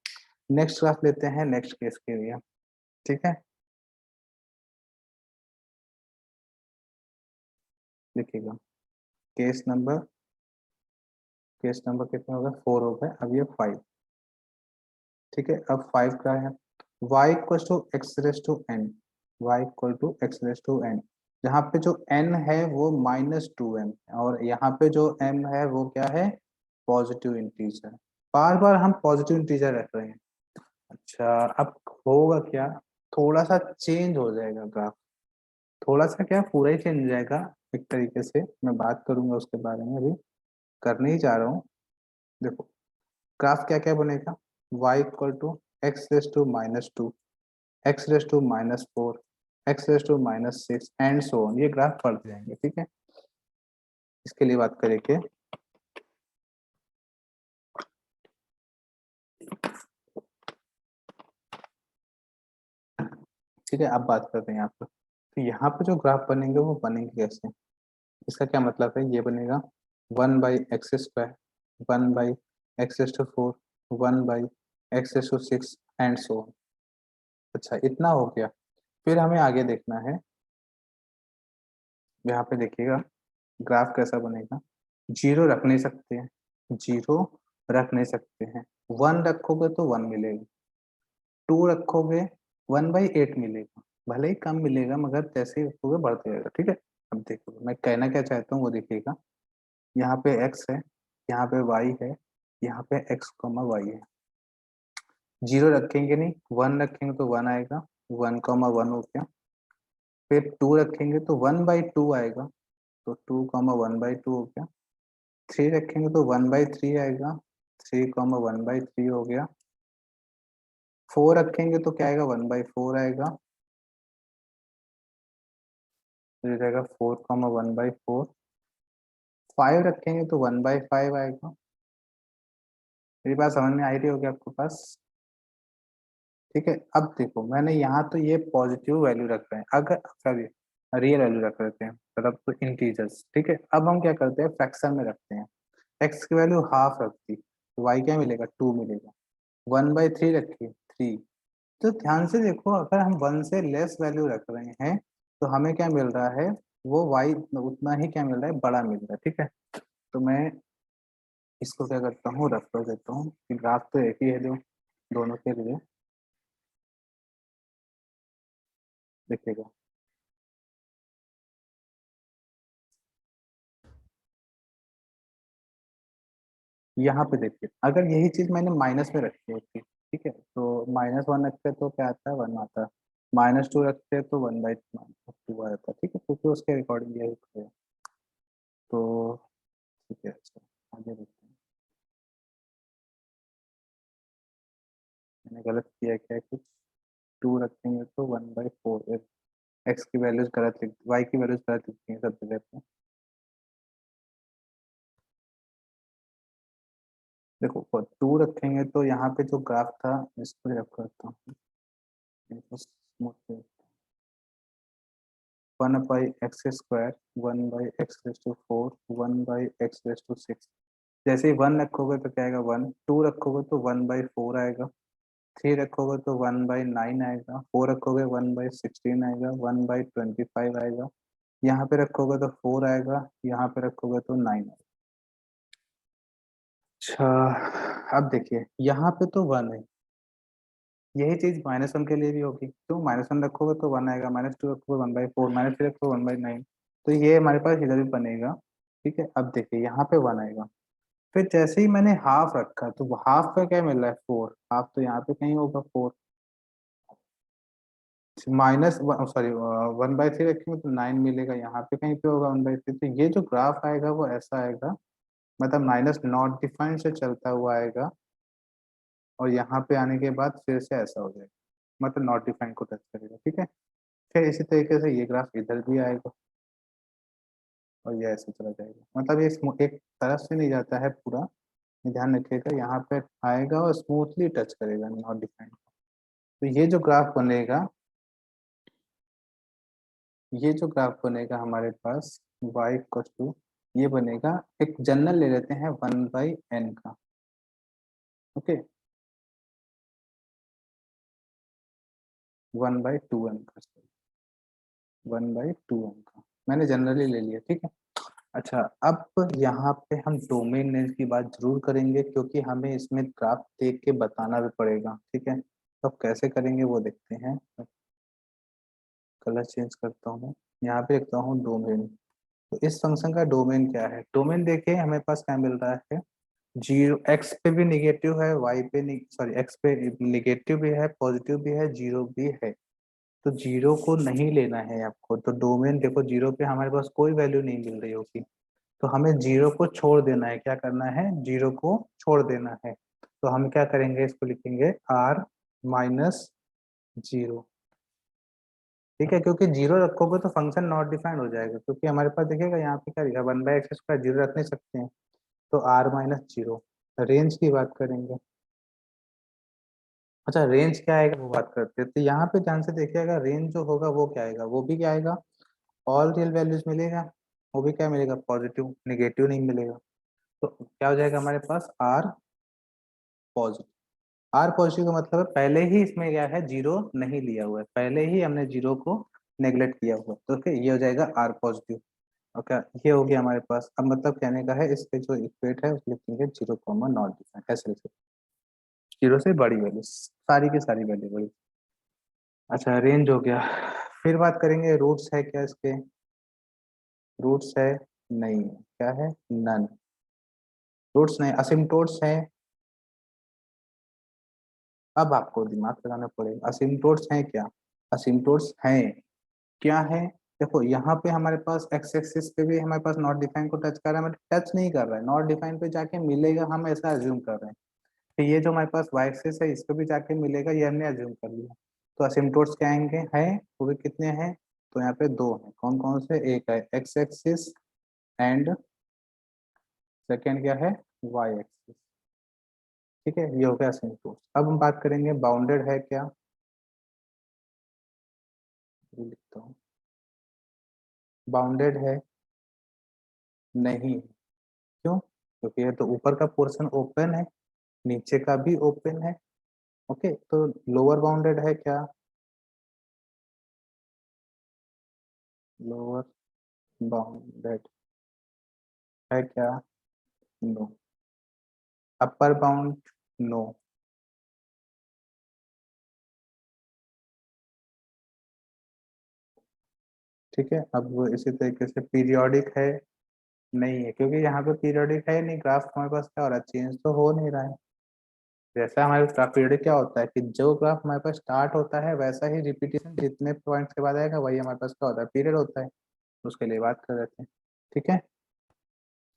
नेक्स्ट क्लास लेते हैं नेक्स्ट केस के लिए। ठीक है, देखिएगा। केस नंबर केस नंबर कितने हो गए, 4 हो गए, अब ये 5। ठीक है, अब 5 का है y equal to x raise to n, y equal to x raise to n. जहाँ पे जो n है वो -2m, और यहाँ पे जो m है वो क्या है, पॉजिटिव इंटीजर। बार बार हम पॉजिटिव इंटीजर रख रहे हैं। अच्छा, अब होगा क्या, थोड़ा सा चेंज हो जाएगा ग्राफ। थोड़ा सा क्या, पूरा ही चेंज हो जाएगा। एक तरीके से मैं बात करूंगा उसके बारे में, अभी करने ही जा रहा हूँ। देखो ग्राफ क्या क्या बनेगा, y equal to x raise to -2, x raise to -4, x raise to -6, and so on. ये ग्राफ बढ़ते जाएंगे। ठीक है, इसके लिए बात करेंगे। ठीक है, अब बात करते हैं यहाँ पर। तो यहाँ पे जो ग्राफ बनेंगे वो बनेंगे कैसे, इसका क्या मतलब है, ये बनेगा 1/x², 1/x4, 1/x6, and so on. अच्छा, इतना हो गया। फिर हमें आगे देखना है यहाँ पे देखिएगा ग्राफ कैसा बनेगा, जीरो रख नहीं सकते हैं, जीरो रख नहीं सकते हैं, वन रखोगे तो वन मिलेगा, टू रखोगे 1/8 मिलेगा, भले ही कम मिलेगा मगर जैसे ही रखोगे बढ़ते जाएगा, ठीक है। अब देखो मैं कहना क्या चाहता हूँ वो देखिएगा, यहाँ पे x है, यहाँ पे y है, यहाँ पे x, y है, जीरो रखेंगे नहीं, वन रखेंगे तो वन आएगा, 1, 1 हो गया, फिर टू रखेंगे तो 1/2 आएगा, तो 2, 1/2 हो गया, थ्री रखेंगे तो 1/3 आएगा, 3, 1/3 हो गया, फोर रखेंगे तो क्या आएगा, 1/4 आएगा, तो ये जाएगा 4, 1/4, फाइव रखेंगे तो 1/5 आएगा। मेरी बात समझ में आई रही होगी आपके पास, ठीक है। अब देखो मैंने यहाँ तो ये पॉजिटिव वैल्यू रख रहे हैं, अगर सॉरी रियल वैल्यू रख रहे हैं, मतलब तो इंटीजर्स, ठीक है। अब हम क्या करते हैं, फ्रैक्शन में रखते हैं, एक्स की वैल्यू हाफ रखती तो वाई क्या मिलेगा, 2 मिलेगा, 1/3 रखी 3, तो ध्यान से देखो अगर हम वन से लेस वैल्यू रख रहे हैं तो हमें क्या मिल रहा है, वो वाई उतना ही क्या मिल रहा है, बड़ा मिल रहा है, ठीक है। तो मैं इसको क्या करता हूँ, रख कर देता हूँ कि ग्राफ तो एक ही है जो दोनों के लिए, देखिएगा यहाँ पे देखिए, अगर यही चीज मैंने माइनस में रखी होती, ठीक है, तो -1 रखते तो क्या आता है, वन आता है, -2 रखते तो 1/2 आ जाता है, ठीक है, क्योंकि उसके अकॉर्डिंग यही है। तो ठीक है, अच्छा आगे देखते हैं, मैंने गलत किया क्या कुछ, टू रखेंगे तो 1/4, एक्स की वैल्यूज गलत लिख, वाई की वैल्यूज गलत लिखती हैं सब जगह पे। देखो टू रखेंगे तो यहाँ पे जो ग्राफ था इसको रख करता हूँ, one by x square, 1/x⁴, 1/x⁶। जैसे ही वन रखोगे तो क्या आएगा, वन, टू रखोगे तो 1/4 आएगा, थ्री रखोगे तो 1/9 आएगा, फोर रखोगे 1/16 आएगा, 1/25 आएगा, यहाँ पे रखोगे तो फोर आएगा, यहाँ पे रखोगे तो 9 आएगा। अच्छा अब देखिए यहाँ पे तो वन है, यही चीज -1 के लिए भी होगी, तो -1 रखोगे तो वन आएगा, -2 रखोगे 1/4, -3 रखोगे 1/9, तो ये हमारे पास इधर भी बनेगा, ठीक है। अब देखिए यहाँ पे वन आएगा, फिर जैसे ही मैंने हाफ रखा तो हाफ का क्या मिल रहा है, फोर, हाफ तो यहाँ पे कहीं होगा फोर, माइनस सॉरी 1/3 रखेंगे तो 9 मिलेगा, यहाँ पे कहीं पे होगा 1/3, तो ये जो ग्राफ आएगा वो ऐसा आएगा, मतलब माइनस नॉट डिफाइंड से चलता हुआ आएगा, और यहाँ पे आने के बाद फिर से ऐसा हो जाएगा, मतलब नॉट डिफाइंड को टच करेगा, ठीक है। फिर इसी तरीके से ये ग्राफ इधर भी आएगा और ये ऐसे चला जाएगा, मतलब ये एक तरफ से नहीं जाता है पूरा, ये ध्यान रखिएगा, यहाँ पे आएगा और स्मूथली टच करेगा नॉट डिफाइंड। तो ये जो ग्राफ बनेगा हमारे पास y ये बनेगा, एक जनरल ले लेते हैं 1/n का, ओके, 1/2n का, 1/2n का मैंने जनरली ले लिया, ठीक है। अच्छा अब यहाँ पे हम डोमेन नेम की बात जरूर करेंगे क्योंकि हमें इसमें ग्राफ देख के बताना भी पड़ेगा, ठीक है। तो अब कैसे करेंगे वो देखते हैं, कलर चेंज करता हूँ, यहाँ पे लिखता हूँ डोमेन। तो इस फंक्शन का डोमेन क्या है, डोमेन देखिए हमें पास क्या मिल रहा है, जीरो, एक्स पे भी निगेटिव है, वाई पे सॉरी एक्स पे निगेटिव भी है, पॉजिटिव भी है, जीरो भी है, तो जीरो को नहीं लेना है आपको, तो डोमेन देखो जीरो पे हमारे पास कोई वैल्यू नहीं मिल रही होगी, तो हमें जीरो को छोड़ देना है, क्या करना है, जीरो को छोड़ देना है, तो हम क्या करेंगे, इसको लिखेंगे r-0, ठीक है, क्योंकि जीरो रखोगे तो फंक्शन नॉट डिफाइंड हो जाएगा, क्योंकि हमारे पास देखिएगा यहाँ पे क्या लिखा है, 1/x², जीरो रख नहीं सकते हैं, तो r-0, रेंज की बात करेंगे। अच्छा रेंज क्या आएगा वो बात करते हैं, तो यहाँ पे ध्यान से देखिएगा, रेंज जो होगा वो क्या आएगा, वो भी क्या आएगा, ऑल रियल वैल्यूज मिलेगा, वो भी क्या मिलेगा, पॉजिटिव, निगेटिव नहीं मिलेगा, तो क्या हो जाएगा हमारे पास आर पॉजिटिव। आर पॉजिटिव का मतलब है पहले ही इसमें क्या है, जीरो नहीं लिया हुआ है, पहले ही हमने जीरो को नेग्लेक्ट किया हुआ है, तो ओके ये हो जाएगा आर पॉजिटिव। ओके, ये हो गया हमारे पास। अब मतलब कहने का है इसके जो इक्वेट है उसको लिखेंगे 0, नॉट डिफाइंड, ऐसे लिखेंगे 0 से बड़ी वैल्यू, सारी की सारी वैल्यू बड़ी। अच्छा, रेंज हो गया। फिर बात करेंगे रूट्स है क्या इसके, रूट्स है नहीं है, क्या है, नन। रूट्स नहीं, असिम्प्टोट्स है। अब आपको दिमाग लगाना पड़ेगा, असिम्प्टोट्स हैं क्या, असिम्प्टोट्स हैं, क्या है। देखो यहाँ पे हमारे पास एक्स एक्सिस पे भी हमारे पास नॉट डिफाइन को टच कर रहा है, मतलब टच नहीं कर रहा है, नॉट डिफाइन पे जाके मिलेगा, हम ऐसा अज्यूम कर रहे हैं। तो ये जो हमारे पास वाई एक्सिस है इस पे भी जाके मिलेगा, ये हमने अज्यूम कर लिया। तो असिम्प्टोट्स क्या आएंगे, हैं वो भी कितने हैं, तो यहाँ पे दो हैं, कौन कौन से, एक है एक्स एक्सिस एंड सेकेंड क्या है, वाई एक्सिस। ठीक है, ये हो गया असिम्प्टोट्स। अब हम बात करेंगे बाउंडेड है क्या, ये लिखता हूँ, बाउंडेड है नहीं, क्यों, क्योंकि ये तो ऊपर का पोर्शन ओपन है, नीचे का भी ओपन है। ओके, तो लोअर बाउंडेड है क्या, लोअर बाउंडेड है क्या, नो। Upper bound, no. ठीक है, अब वो इसी तरीके से पीरियोडिक है नहीं है, क्योंकि यहाँ पे पीरियोडिक है नहीं, ग्राफ हमारे पास क्या हो रहा है, चेंज तो हो नहीं रहा है। जैसा हमारे ग्राफ पीरियोडिक क्या होता है कि जो ग्राफ हमारे पास स्टार्ट होता है वैसा ही रिपीटेशन जितने पॉइंट्स के बाद आएगा वही हमारे पास क्या होता है, पीरियड होता है। उसके लिए बात कर रहे थे। ठीक है।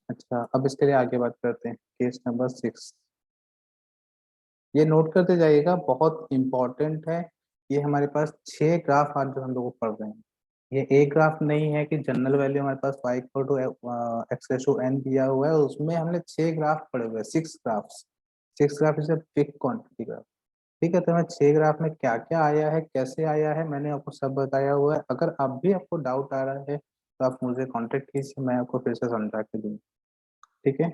अच्छा, अब इसके लिए आगे बात करते हैं, केस नंबर 6। ये नोट करते जाइएगा, बहुत इंपॉर्टेंट है। ये हमारे पास 6 ग्राफ आज जो हम लोग पढ़ रहे हैं, ये एक ग्राफ नहीं है कि जनरल वैल्यू हमारे पास y equal to x raise to n दिया हुआ है, उसमें हमने 6 ग्राफ पढ़े हुए हैं, 6 graphs. 6 graph is a big quantity graph. ठीक है, तो मैं 6 ग्राफ में क्या क्या आया है, कैसे आया है, मैंने आपको सब बताया हुआ है। अगर अब भी आपको डाउट आ रहा है तो आप मुझे कांटेक्ट कीजिए, मैं आपको फिर से समझा के दूँ। ठीक है,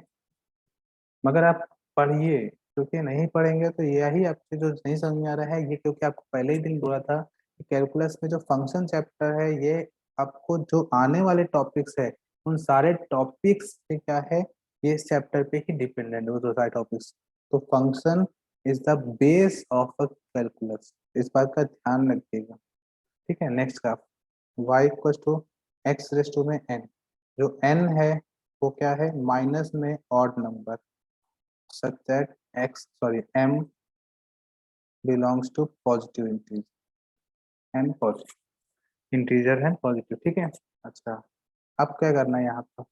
मगर आप पढ़िए, क्योंकि नहीं पढ़ेंगे तो यही आपसे जो नहीं समझ में आ रहा है ये, क्योंकि आपको पहले ही दिन बोला था कि कैलकुलस में जो फंक्शन चैप्टर है ये आपको जो आने वाले टॉपिक्स है उन सारे टॉपिक्स से क्या है, ये इस चैप्टर पे ही डिपेंडेंट है वो दो सारे टॉपिक्स। तो function is the base of a calculus, इस बात का ध्यान रखिएगा। ठीक है, नेक्स्ट का y equal to x raise to में n, जो n है वो क्या है, माइनस में odd number, such that x sorry m belongs to positive integer, n positive integer है, पॉजिटिव। ठीक है। अच्छा, अब क्या करना है यहाँ पर,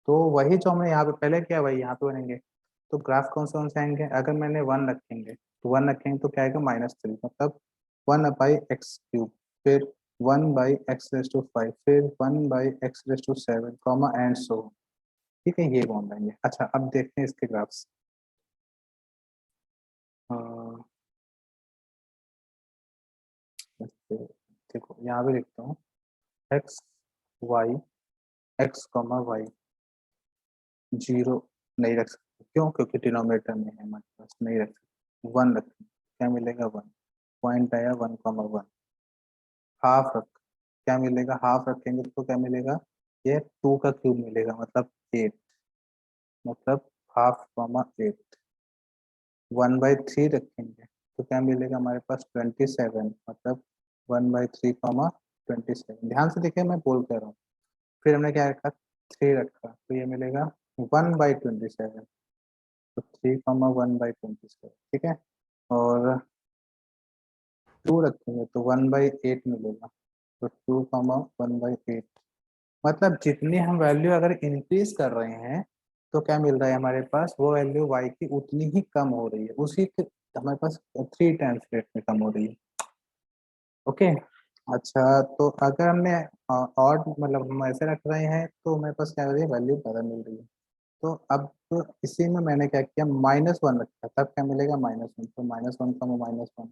तो वही जो हमने यहाँ पे पहले किया वही यहाँ पे बनेंगे। तो ग्राफ कौन से आएंगे, अगर मैंने 1 रखेंगे तो क्या आएगा, -3, मतलब 1/x³ फिर 1/x⁵, फिर 1/x⁵, कॉमा एंड सो। ठीक है, ये बॉन्ड आएंगे। अच्छा, अब देखते हैं इसके ग्राफ्स। देखो यहाँ पे लिखता हूँ, x y, x comma y, 0 नहीं रख सकते, क्यों, क्योंकि डिनोमिनेटर में है हमारे पास, नहीं रख सकते। 1 रखें, क्या मिलेगा, 1, पॉइंट आया 1,1। हाफ रख, क्या मिलेगा, हाफ रखेंगे तो क्या मिलेगा, ये 2 का क्यूब मिलेगा, मतलब 8, मतलब हाफ कॉमा 8। 1/3 रखेंगे तो क्या मिलेगा हमारे पास, 27, मतलब 1/3 कॉमा 27। ध्यान से देखिए मैं बोल कर रहा हूँ। फिर हमने क्या रखा, 3 रखा, तो ये मिलेगा 1/27, तो 3,1/27। ठीक है, और 2 रखेंगे तो 1/8 मिलेगा, तो 2,1/8। मतलब जितनी हम वैल्यू अगर इंक्रीज कर रहे हैं तो क्या मिल रहा है हमारे पास, वो वैल्यू y की उतनी ही कम हो रही है, उसी के हमारे पास 3 टाइम्स रेट में कम हो रही है। ओके। अच्छा, तो अगर हमने और मतलब हम ऐसे रख रहे हैं तो हमारे पास क्या हो रही है, वैल्यू ज़्यादा मिल रही है। तो अब तो इसी में मैंने क्या किया, -1 रखा, तब क्या मिलेगा, -1, तो -1 का -1,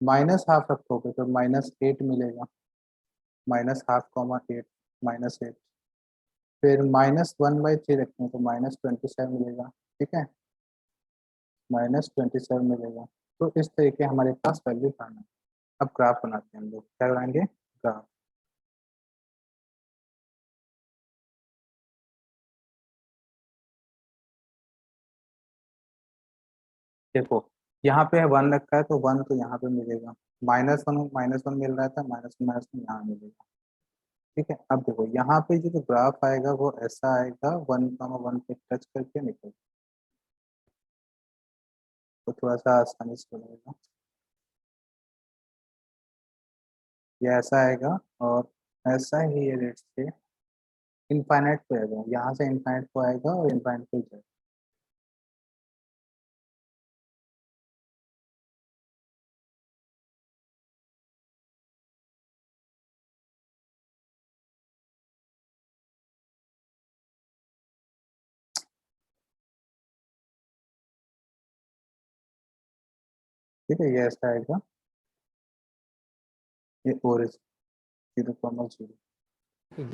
माइनस हाफ रखोगे तो -8 मिलेगा, -हाफ, 8, -8। फिर -1/3 रखेंगे तो -27 मिलेगा। ठीक है, -27 मिलेगा। तो इस तरीके हमारे पास वैल्यू पाना है। अब ग्राफ बनाते हैं हम लोग, क्या बनाएंगे, ग्राफ। देखो यहाँ पे 1 रखा है तो 1 तो यहाँ पे मिलेगा, -1 मिल रहा था, -1 यहाँ मिलेगा। ठीक है, अब देखो यहाँ पे जो ग्राफ आएगा वो ऐसा आएगा, 1, 1 पे टच करके निकल, तो थोड़ा सा आसानी से बनेगा। ये ऐसा आएगा और ऐसा ही ये रेट से इनफाइनाइट पे आएगा, यहाँ से इनफाइनाइट को आएगा और इनफाइनाइट पे जाएगा। ठीक है, ये ऐसा आएगा, ये ओरिजिन 0,0,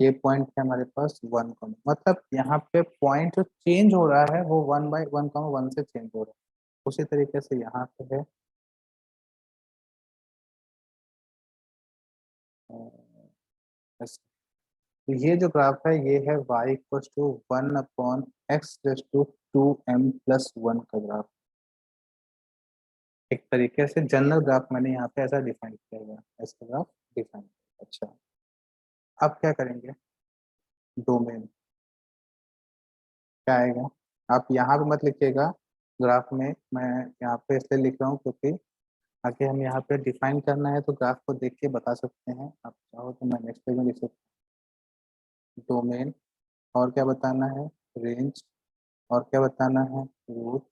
ये पॉइंट है हमारे पास 1, मतलब यहाँ पे पॉइंट जो चेंज हो रहा है वो 1/1,1 से चेंज हो रहा है। उसी तरीके से यहाँ पे है ऐसे। तो ये जो ग्राफ है ये है y=1/x⁻²m+1 का ग्राफ। एक तरीके से जनरल ग्राफ मैंने यहाँ पे ऐसा डिफाइन किया हुआ है, ऐसा ग्राफ डिफाइन। अच्छा, अब क्या करेंगे, डोमेन क्या आएगा, आप यहाँ पे मत लिखिएगा ग्राफ में, मैं यहाँ पे इसलिए लिख रहा हूँ क्योंकि आगे हम यहाँ पे डिफाइन करना है तो ग्राफ को देख के बता सकते हैं, आप चाहो तो मैं नेक्स्ट पेज में लिख सकता हूँ डोमेन, और क्या बताना है, रेंज, और क्या बताना है, रूट,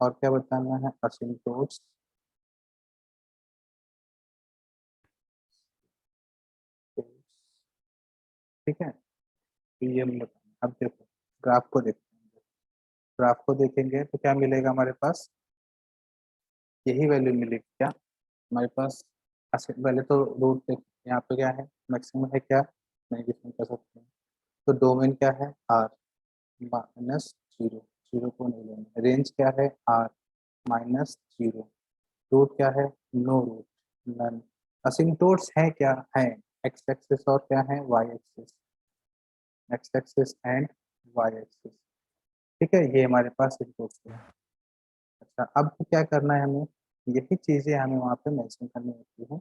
और क्या बताना है, असिम्प्टोट्स। ठीक है, तो ये हम बताना। अब देखो ग्राफ को देखते हैं, ग्राफ को देखेंगे तो क्या मिलेगा हमारे पास, यही वैल्यू मिलेगी क्या हमारे पास। पहले तो रूट देख, यहाँ पे क्या है, मैक्सिमम है क्या, नहीं डिफाइन कर सकते हैं। तो डोमेन क्या है, आर -0, जीरो को नहीं लेना। रेंज क्या है, आर -0। रूट क्या है, नो रूट, नन। असिम्प्टोट्स है क्या, है एक्स एक्सिस और क्या है, y axis, x axis and y axis. ठीक है, ये हमारे पास इनपुट्स है। अच्छा, अब क्या करना है हमें, यही चीज़ें हमें वहाँ पे मेंशन करनी होती हैं।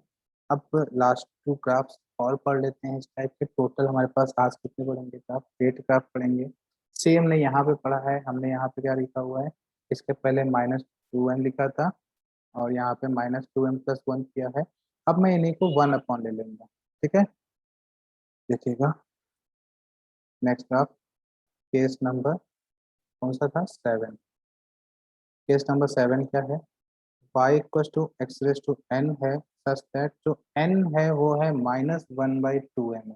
अब लास्ट 2 ग्राफ्स और पढ़ लेते हैं इस टाइप के। टोटल हमारे पास आज कितने पढ़ेंगे ग्राफ, 8 ग्राफ पढ़ेंगे। सेम ने यहाँ पे पढ़ा है, हमने यहाँ पे क्या लिखा हुआ है, इसके पहले -2m लिखा था और यहाँ पे -2m+1 किया है। अब मैं इन्हीं को 1 ले लूँगा। ठीक है, देखिएगा नेक्स्ट ग्राफ, केस नंबर कौन सा था, 7। केस नंबर 7 क्या है, y=x⁻n है, सच दैट जो n है वो है -1/2m।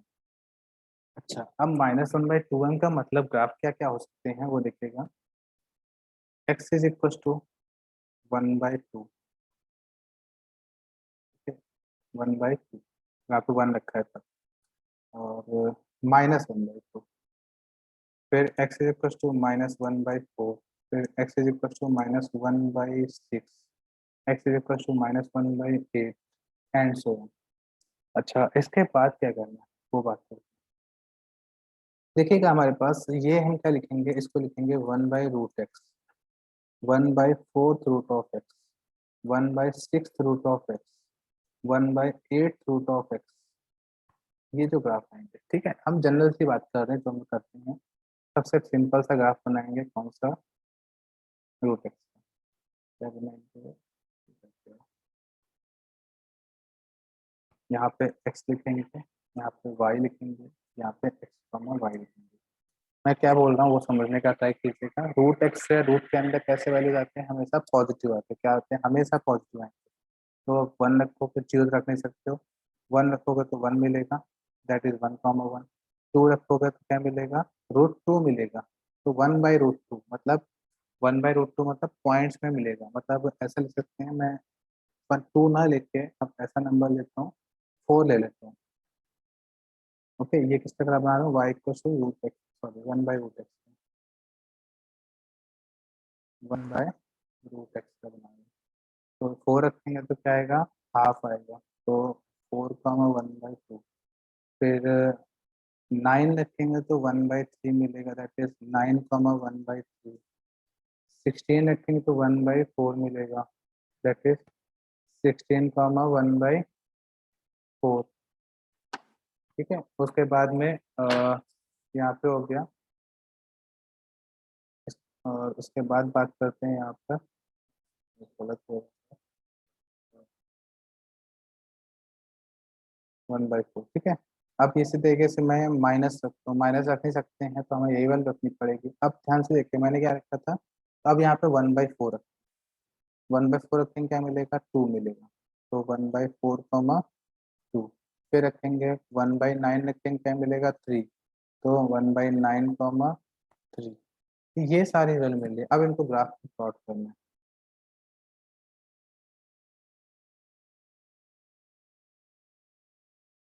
अच्छा, अब -1/2m का मतलब ग्राफ क्या क्या हो सकते हैं वो देखिएगा। x=1/2, 1/2, यहाँ पे 1 रखा है तब, और -1/2, फिर x=−1/4, फिर x=−1/6, x=−1/8 and so on. अच्छा, इसके बाद क्या करना है वो बात करते हैं। देखिएगा हमारे पास ये हम क्या लिखेंगे, इसको लिखेंगे 1/√x, 1/4 root of x, 1/6 root of x, 1/8 root of x। ये जो ग्राफ आएंगे, ठीक है, हम जनरल सी बात कर रहे हैं तो हम करते हैं। सबसे सिंपल सा ग्राफ बनाएंगे, कौन सा, √x का। क्या बनाएंगे, यहाँ पे x लिखेंगे, यहाँ पे y लिखेंगे, यहाँ पे x, y लिखेंगे। मैं क्या बोल रहा हूँ वो समझने का ट्राई कीजिएगा। √x से रूट के अंदर कैसे वैल्यूज आते हैं, हमेशा पॉजिटिव आते हैं। क्या आते हैं, हमेशा पॉजिटिव आएंगे। तो 1 रखोगे 0 रख नहीं सकते हो, 1 रखोगे तो 1 मिलेगा, दैट इज 1,1। 2 रखोगे तो क्या मिलेगा, √2 मिलेगा। तो 1/√2 मतलब 1/√2 मतलब पॉइंट्स में मिलेगा, मतलब ऐसा लिख सकते हैं। मैं 2 ना लेके अब ऐसा नंबर लेता हूँ, 4 ले लेता हूँ। ओके, ये किस तरह बना रहा हूँ, y=√x, सॉरी 1/√x, 1/√x का बना रहा हूँ। तो 4 रखेंगे तो क्या आएगा, हाफ आएगा, तो 4,1/2। फिर 9 रखेंगे तो 1/3 मिलेगा, दैट इज 9,1/3। 16 रखेंगे तो 1/4 मिलेगा, दैट इज 16 कॉमा 1/4। ठीक है, उसके बाद में यहाँ पे हो गया। और उसके बाद बात करते हैं यहाँ पर, गलत हो 1/4। ठीक है, अब इसी तरीके से मैं माइनस रखता हूँ, माइनस रख नहीं सकते हैं तो हमें यही वाली रखनी पड़ेगी। अब ध्यान से देखिए मैंने क्या रखा था, तो अब यहाँ पे 1/4 रख, 1/4 रखेंगे क्या मिलेगा, 2 मिलेगा। तो 1/4 कॉमा 2। फिर रखेंगे 1/9 रखेंगे क्या मिलेगा, 3। तो 1/9 कॉमा 3। ये सारी वैल्यू मिल रही है। अब इनको ग्राफ में प्लॉट करना है।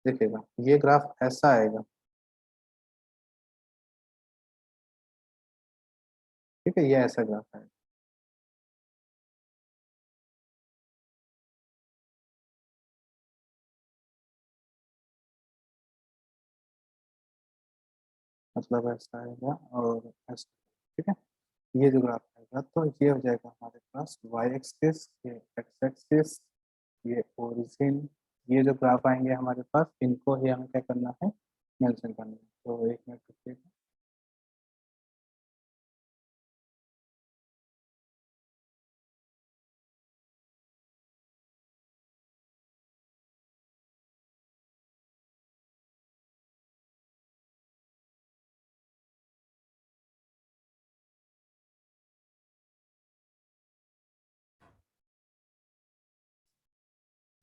देखिएगा ये ग्राफ ऐसा आएगा। ठीक है, ये ऐसा ग्राफ है। मतलब ऐसा आएगा और ऐसा। ठीक है, ये जो ग्राफ आएगा तो ये हो जाएगा हमारे पास वाई एक्सिस, ये एक्स एक्सिस, ये ओरिजिन। ये जो ग्राफ आएंगे हमारे पास, इनको ही हमें क्या करना है, मेंशन करना है। तो एक मिनट रुकिएगा।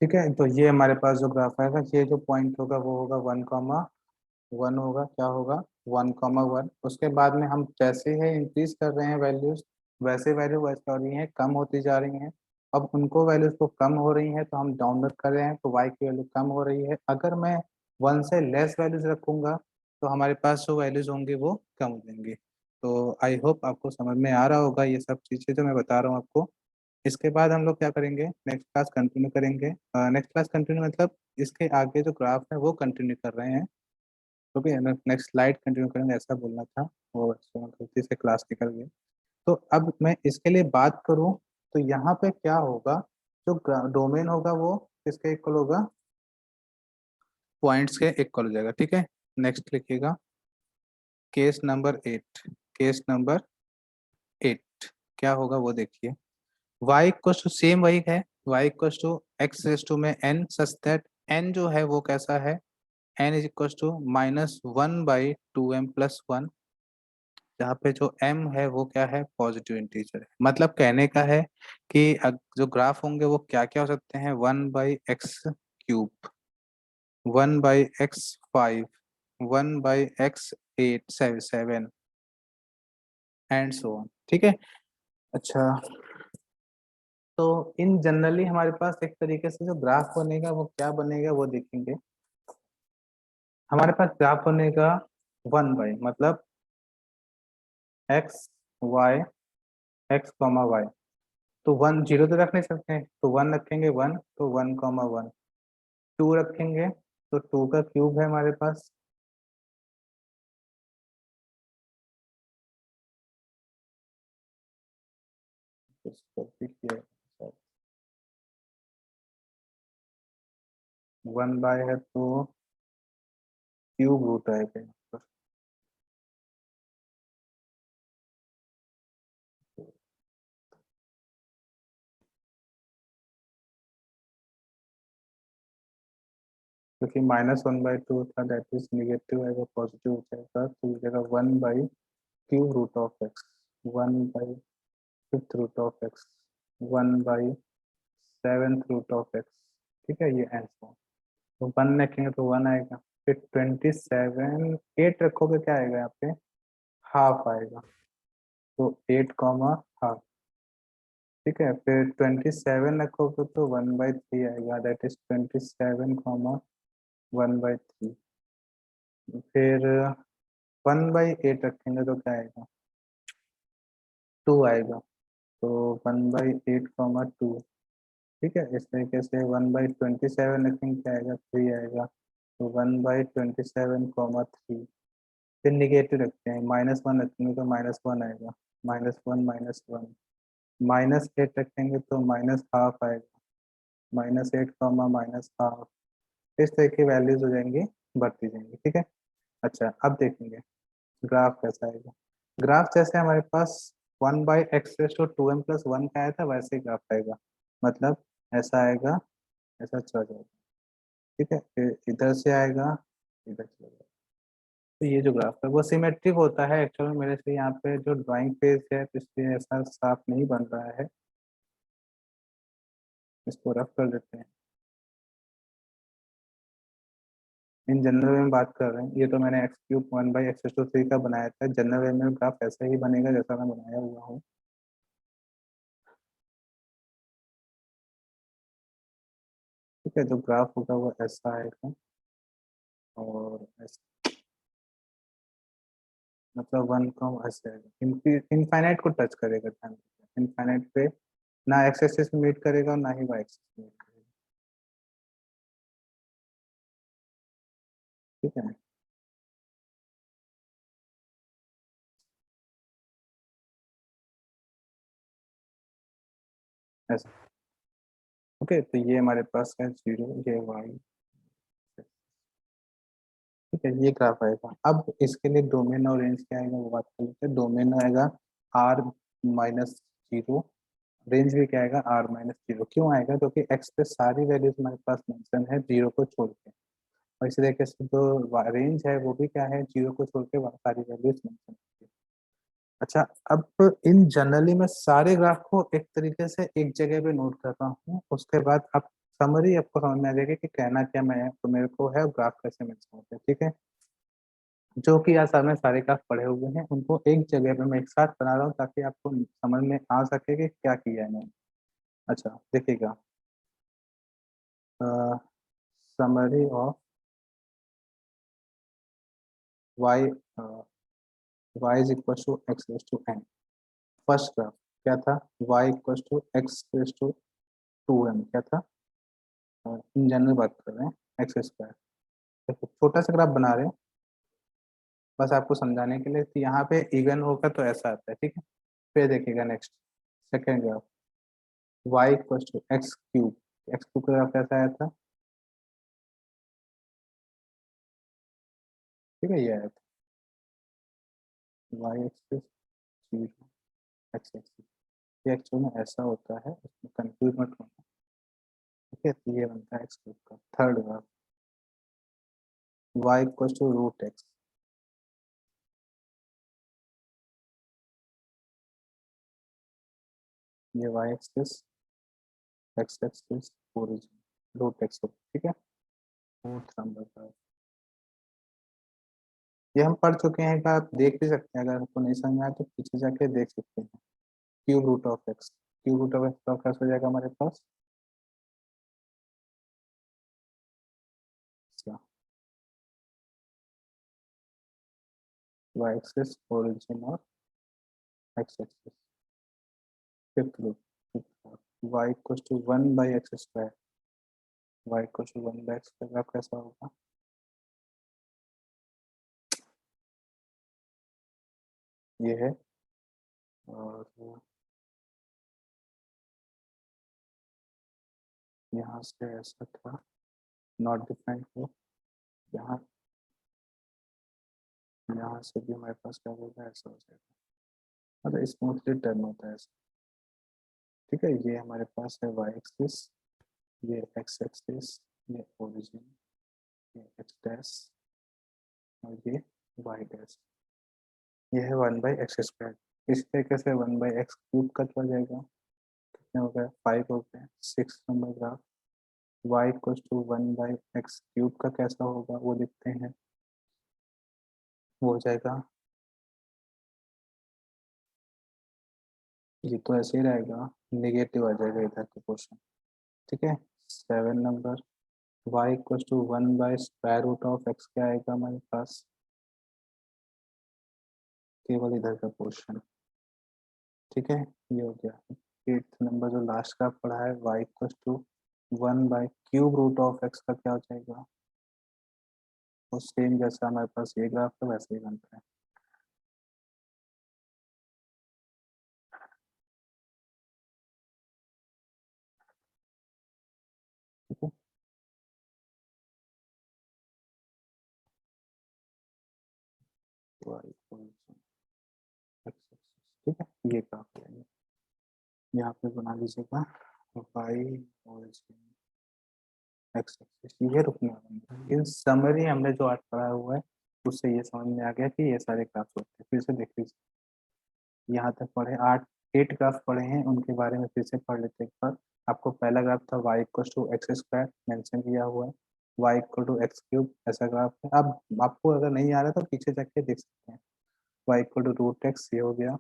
ठीक है, तो ये हमारे पास जो ग्राफ आएगा, ये जो पॉइंट होगा वो होगा 1,1 होगा, क्या होगा 1,1। उसके बाद में हम जैसे ही इंक्रीज कर रहे हैं वैल्यूज, वैसे वैल्यू वैसे हो रही हैं, कम होती जा रही हैं। अब उनको वैल्यूज को कम हो रही हैं तो हम डाउनलोड कर रहे हैं, तो वाई की वैल्यू कम हो रही है। अगर मैं 1 से लेस वैल्यूज रखूंगा तो हमारे पास जो वैल्यूज होंगी वो कम हो जाएंगी। तो आई होप आपको समझ में आ रहा होगा ये सब चीज़ें जो मैं बता रहा हूँ आपको। इसके बाद हम लोग क्या करेंगे, नेक्स्ट क्लास कंटिन्यू करेंगे। नेक्स्ट क्लास कंटिन्यू मतलब इसके आगे जो ग्राफ है वो कंटिन्यू कर रहे हैं। ओके, नेक्स्ट स्लाइड कंटिन्यू करेंगे ऐसा बोलना था, वो गलती से क्लास निकल गई। तो अब मैं इसके लिए बात करूं तो यहाँ पे क्या होगा, जो डोमेन होगा वो किसके इक्वल होगा, पॉइंट्स के इक्वल हो जाएगा। ठीक है, नेक्स्ट लिखिएगा केस नंबर 8। केस नंबर 8 क्या होगा वो देखिए। y इक्वल टू सेम वही है, y equal to x raise to में n सच दैट n जो है वो कैसा है, n is equal to -1/2m+1। जहाँ पे जो m है वो क्या है, पॉजिटिव इंटीजर है। मतलब कहने का है कि जो ग्राफ होंगे वो क्या क्या हो सकते हैं, 1/x³, 1/x5, 1/x8 7 and so on. ठीक है, अच्छा। तो इन जनरली हमारे पास एक तरीके से जो ग्राफ बनेगा वो क्या बनेगा वो देखेंगे। हमारे पास ग्राफ बनेगा 1/, मतलब एक्स वाई, x,y। तो 1 0 तो रख नहीं सकते, तो 1 रखेंगे 1, तो 1,1। 2 रखेंगे तो 2 का क्यूब है हमारे पास। इसको देखिए 1/, है तो क्यूब रूट आएगा यहाँ पर। क्योंकि -1/2 था, दैट इज निगेटिव आएगा, पॉजिटिव हो जाएगा, तो ये जगह 1/3 root of x, 1/5 root of x, 1/7 root of x. ठीक है, ये आंसर। तो 1 रखेंगे तो 1 आएगा। फिर 27, 8 रखोगे क्या आएगा यहाँ पे, हाफ आएगा, तो 8,हाफ। ठीक है, फिर 27 रखोगे तो 1/3 आएगा, दैट इज 27,1/3। फिर 1/8 रखेंगे तो क्या आएगा, 2 आएगा, तो 1/8,2। ठीक है, इस तरीके से 1/27 रखेंगे क्या आएगा, 3 आएगा, तो 1/27,3। फिर निगेटिव रखते हैं, -1 रखेंगे तो -1 आएगा, -1 -1 -8 रखेंगे तो -12 आएगा, -8 -12 इस तरह की वैल्यूज हो जाएंगी, बढ़ती जाएंगी। ठीक है, अच्छा अब देखेंगे ग्राफ कैसा आएगा। ग्राफ जैसे हमारे पास 1/x⁴2m+1 का आया था वैसे ही ग्राफ आएगा, मतलब ऐसा आएगा, ऐसा चला जाएगा। ठीक है, फिर इधर से आएगा, इधर चला जाएगा। तो ये जो ग्राफ है वो सिमेट्रिक होता है। एक्चुअल में मेरे से यहाँ पे जो ड्राइंग पेज है तो इसलिए ऐसा साफ नहीं बन रहा है, इसको रफ कर देते हैं। इन जनरल वे में बात कर रहे हैं, ये तो मैंने x³ 1/x⁴3 का बनाया था। जनरल वे में ग्राफ ऐसा ही बनेगा जैसा मैं बनाया हुआ हूँ। ठीक है, जो ग्राफ होगा वो ऐसा आएगा और ऐसा, मतलब 1 का ऐसे आएगा, इनफाइनाइट को टच करेगा, ध्यान रखिए इनफाइनाइट पे ना एक्स एक्सिस में मीट करेगा और ना ही वाई एक्सिस में मीट करेगा। ठीक है, ऐसा। ओके, तो ये हमारे पास है 0, ये वाई। ठीक है, ये ग्राफ आएगा। अब इसके लिए डोमेन और रेंज क्या आएगा वो बात कर लेते हैं। डोमेन आएगा r-0, रेंज भी क्या आएगा r-0। क्यों आएगा? क्योंकि एक्स पे सारी वैल्यूज हमारे पास मेंशन है 0 को छोड़ के, और इसी तरीके से जो रेंज है वो भी क्या है, 0 को छोड़ के सारी वैल्यूज मेंशन है। अच्छा, अब इन जनरली मैं सारे ग्राफ को एक तरीके से एक जगह पे नोट कर रहा हूँ, उसके बाद अब समरी आपको समझ में आ जाएगी कि कहना क्या मैं तो मेरे को है, ग्राफ कैसे मेंशन होते हैं। ठीक है, जो कि आज सामने सारे ग्राफ पड़े हुए हैं उनको एक जगह पे मैं एक साथ बना रहा हूँ ताकि आपको समझ में आ सके कि क्या किया है मैंने। अच्छा देखिएगा, summary of y, y is equal to x raise to n। First graph क्या था, y equal to x raise to 2m क्या था, इन जनरल बात कर रहे हैं, x²। देखो छोटा सा ग्राफ बना रहे हैं बस आपको समझाने के लिए, तो यहाँ पे इवन होगा तो ऐसा आता है। ठीक है, फिर देखिएगा next second graph, y equal to x³ का ग्राफ कैसा आया था। ठीक है, ये आया था y एक्सिस 0, x एक्सिस। ये एक्चुअल में ऐसा होता है, इसमें कंफ्यूज मत होना। ठीक है, तो ये बनता है x³ का। Third graph y equal to √x, ये y axis, x axis, origin √x होगा। ठीक है, फोर्थ नंबर का ये हम पढ़ चुके हैं, आप देख भी सकते हैं, अगर आपको नहीं समझ में आया तो पीछे जाके देख सकते हैं। √x, √x का कैसे हो जाएगा हमारे पास, y एक्सिस, ओरिजिन और x axis. Fifth root, y equal to 1/x², y equal to 1/x² आप कैसा होगा, ये है। और यहाँ से ऐसा था, नॉट डिफाइंड हो, यहाँ यहाँ से भी हमारे पास क्या होगा, ऐसा हो जाएगा, मतलब स्मूथली टर्न होता है ऐसा। ठीक है, ये हमारे पास है y एक्सिस, ये x एक्सिस, ये ओरिजिन, ये x डैश और ये y डैश। ये है 1/x²। इस तरीके से 1/x³ का हो जाएगा, कितने हो गए, 5 हो गए। 6 number graph y equal to 1/x³ का कैसा होगा वो देखते हैं, वो हो जाएगा, ये तो ऐसे ही रहेगा, नेगेटिव आ जाएगा इधर का पोर्शन। ठीक है, 7 number y equal to 1/√x क्या आएगा हमारे पास, केवल इधर का पोर्शन। ठीक है, ये हो गया। 8th नंबर जो लास्ट का पढ़ा है, y इक्वल टू 1/√x का क्या हो जाएगा, और सेम जैसा हमारे पास ये ग्राफ है वैसे ही बनता है। ठीक है। y equals x एक्सिस, ठीक है, ये ग्राफ लेंगे, यहाँ पे बना लीजिएगा y origin x एक्सिस, ये रुकना है। इन समरी हमने जो आज पढ़ा हुआ है उससे ये समझ में आ गया कि ये सारे ग्राफ्स होते हैं। फिर से देख लीजिए, यहाँ तक पढ़े 8 ग्राफ पढ़े हैं, उनके बारे में फिर से पढ़ लेते हैं एक बार। आपको पहला ग्राफ था y equal to x square mention किया हुआ है, y equal to x cube ऐसा ग्राफ है। अब आपको अगर नहीं आ रहा तो पीछे जाके देख सकते हैं। y equal to root x ये हो गया,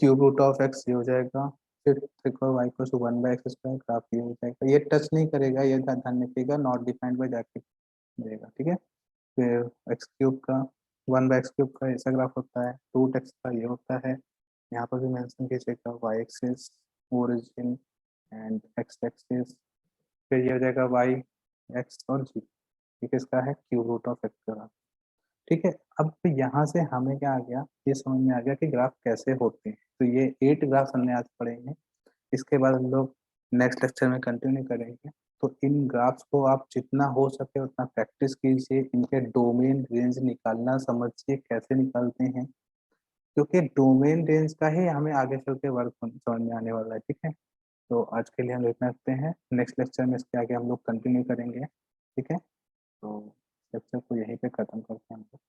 क्यूब रूट ऑफ एक्स ये हो जाएगा, फिर y equal to 1/x square, graph ये हो जाएगा। ये टच नहीं करेगा, ये ध्यान रखिएगा, नॉट डिफाइंड बाय जाके देगा, ठीक है। फिर एक्स क्यूब का 1/x क्यूब का ऐसा ग्राफ होता है, रूट एक्स का ये होता है, यहाँ पर भी मेंशन कीजिएगा y axis origin and x axis, फिर ये हो जाएगा y x और g, ठीक है, इसका है क्यूब रूट ऑफ एक्स का, ठीक है। अब यहाँ से हमें क्या आ गया, ये समझ में आ गया कि ग्राफ कैसे होते हैं। तो ये 8 ग्राफ हमने आज पढ़े हैं, इसके बाद हम लोग नेक्स्ट लेक्चर में कंटिन्यू करेंगे। तो इन ग्राफ्स को आप जितना हो सके उतना प्रैक्टिस कीजिए, इनके डोमेन रेंज निकालना समझिए कैसे निकालते हैं, क्योंकि डोमेन रेंज का ही हमें आगे चल के वर्क समझ में आने वाला है, ठीक है। तो आज के लिए हम इतना रखते हैं, नेक्स्ट लेक्चर में इसके आगे हम लोग कंटिन्यू करेंगे, ठीक है। तो लेक्चर को यहीं पे खत्म करते हैं हम लोग।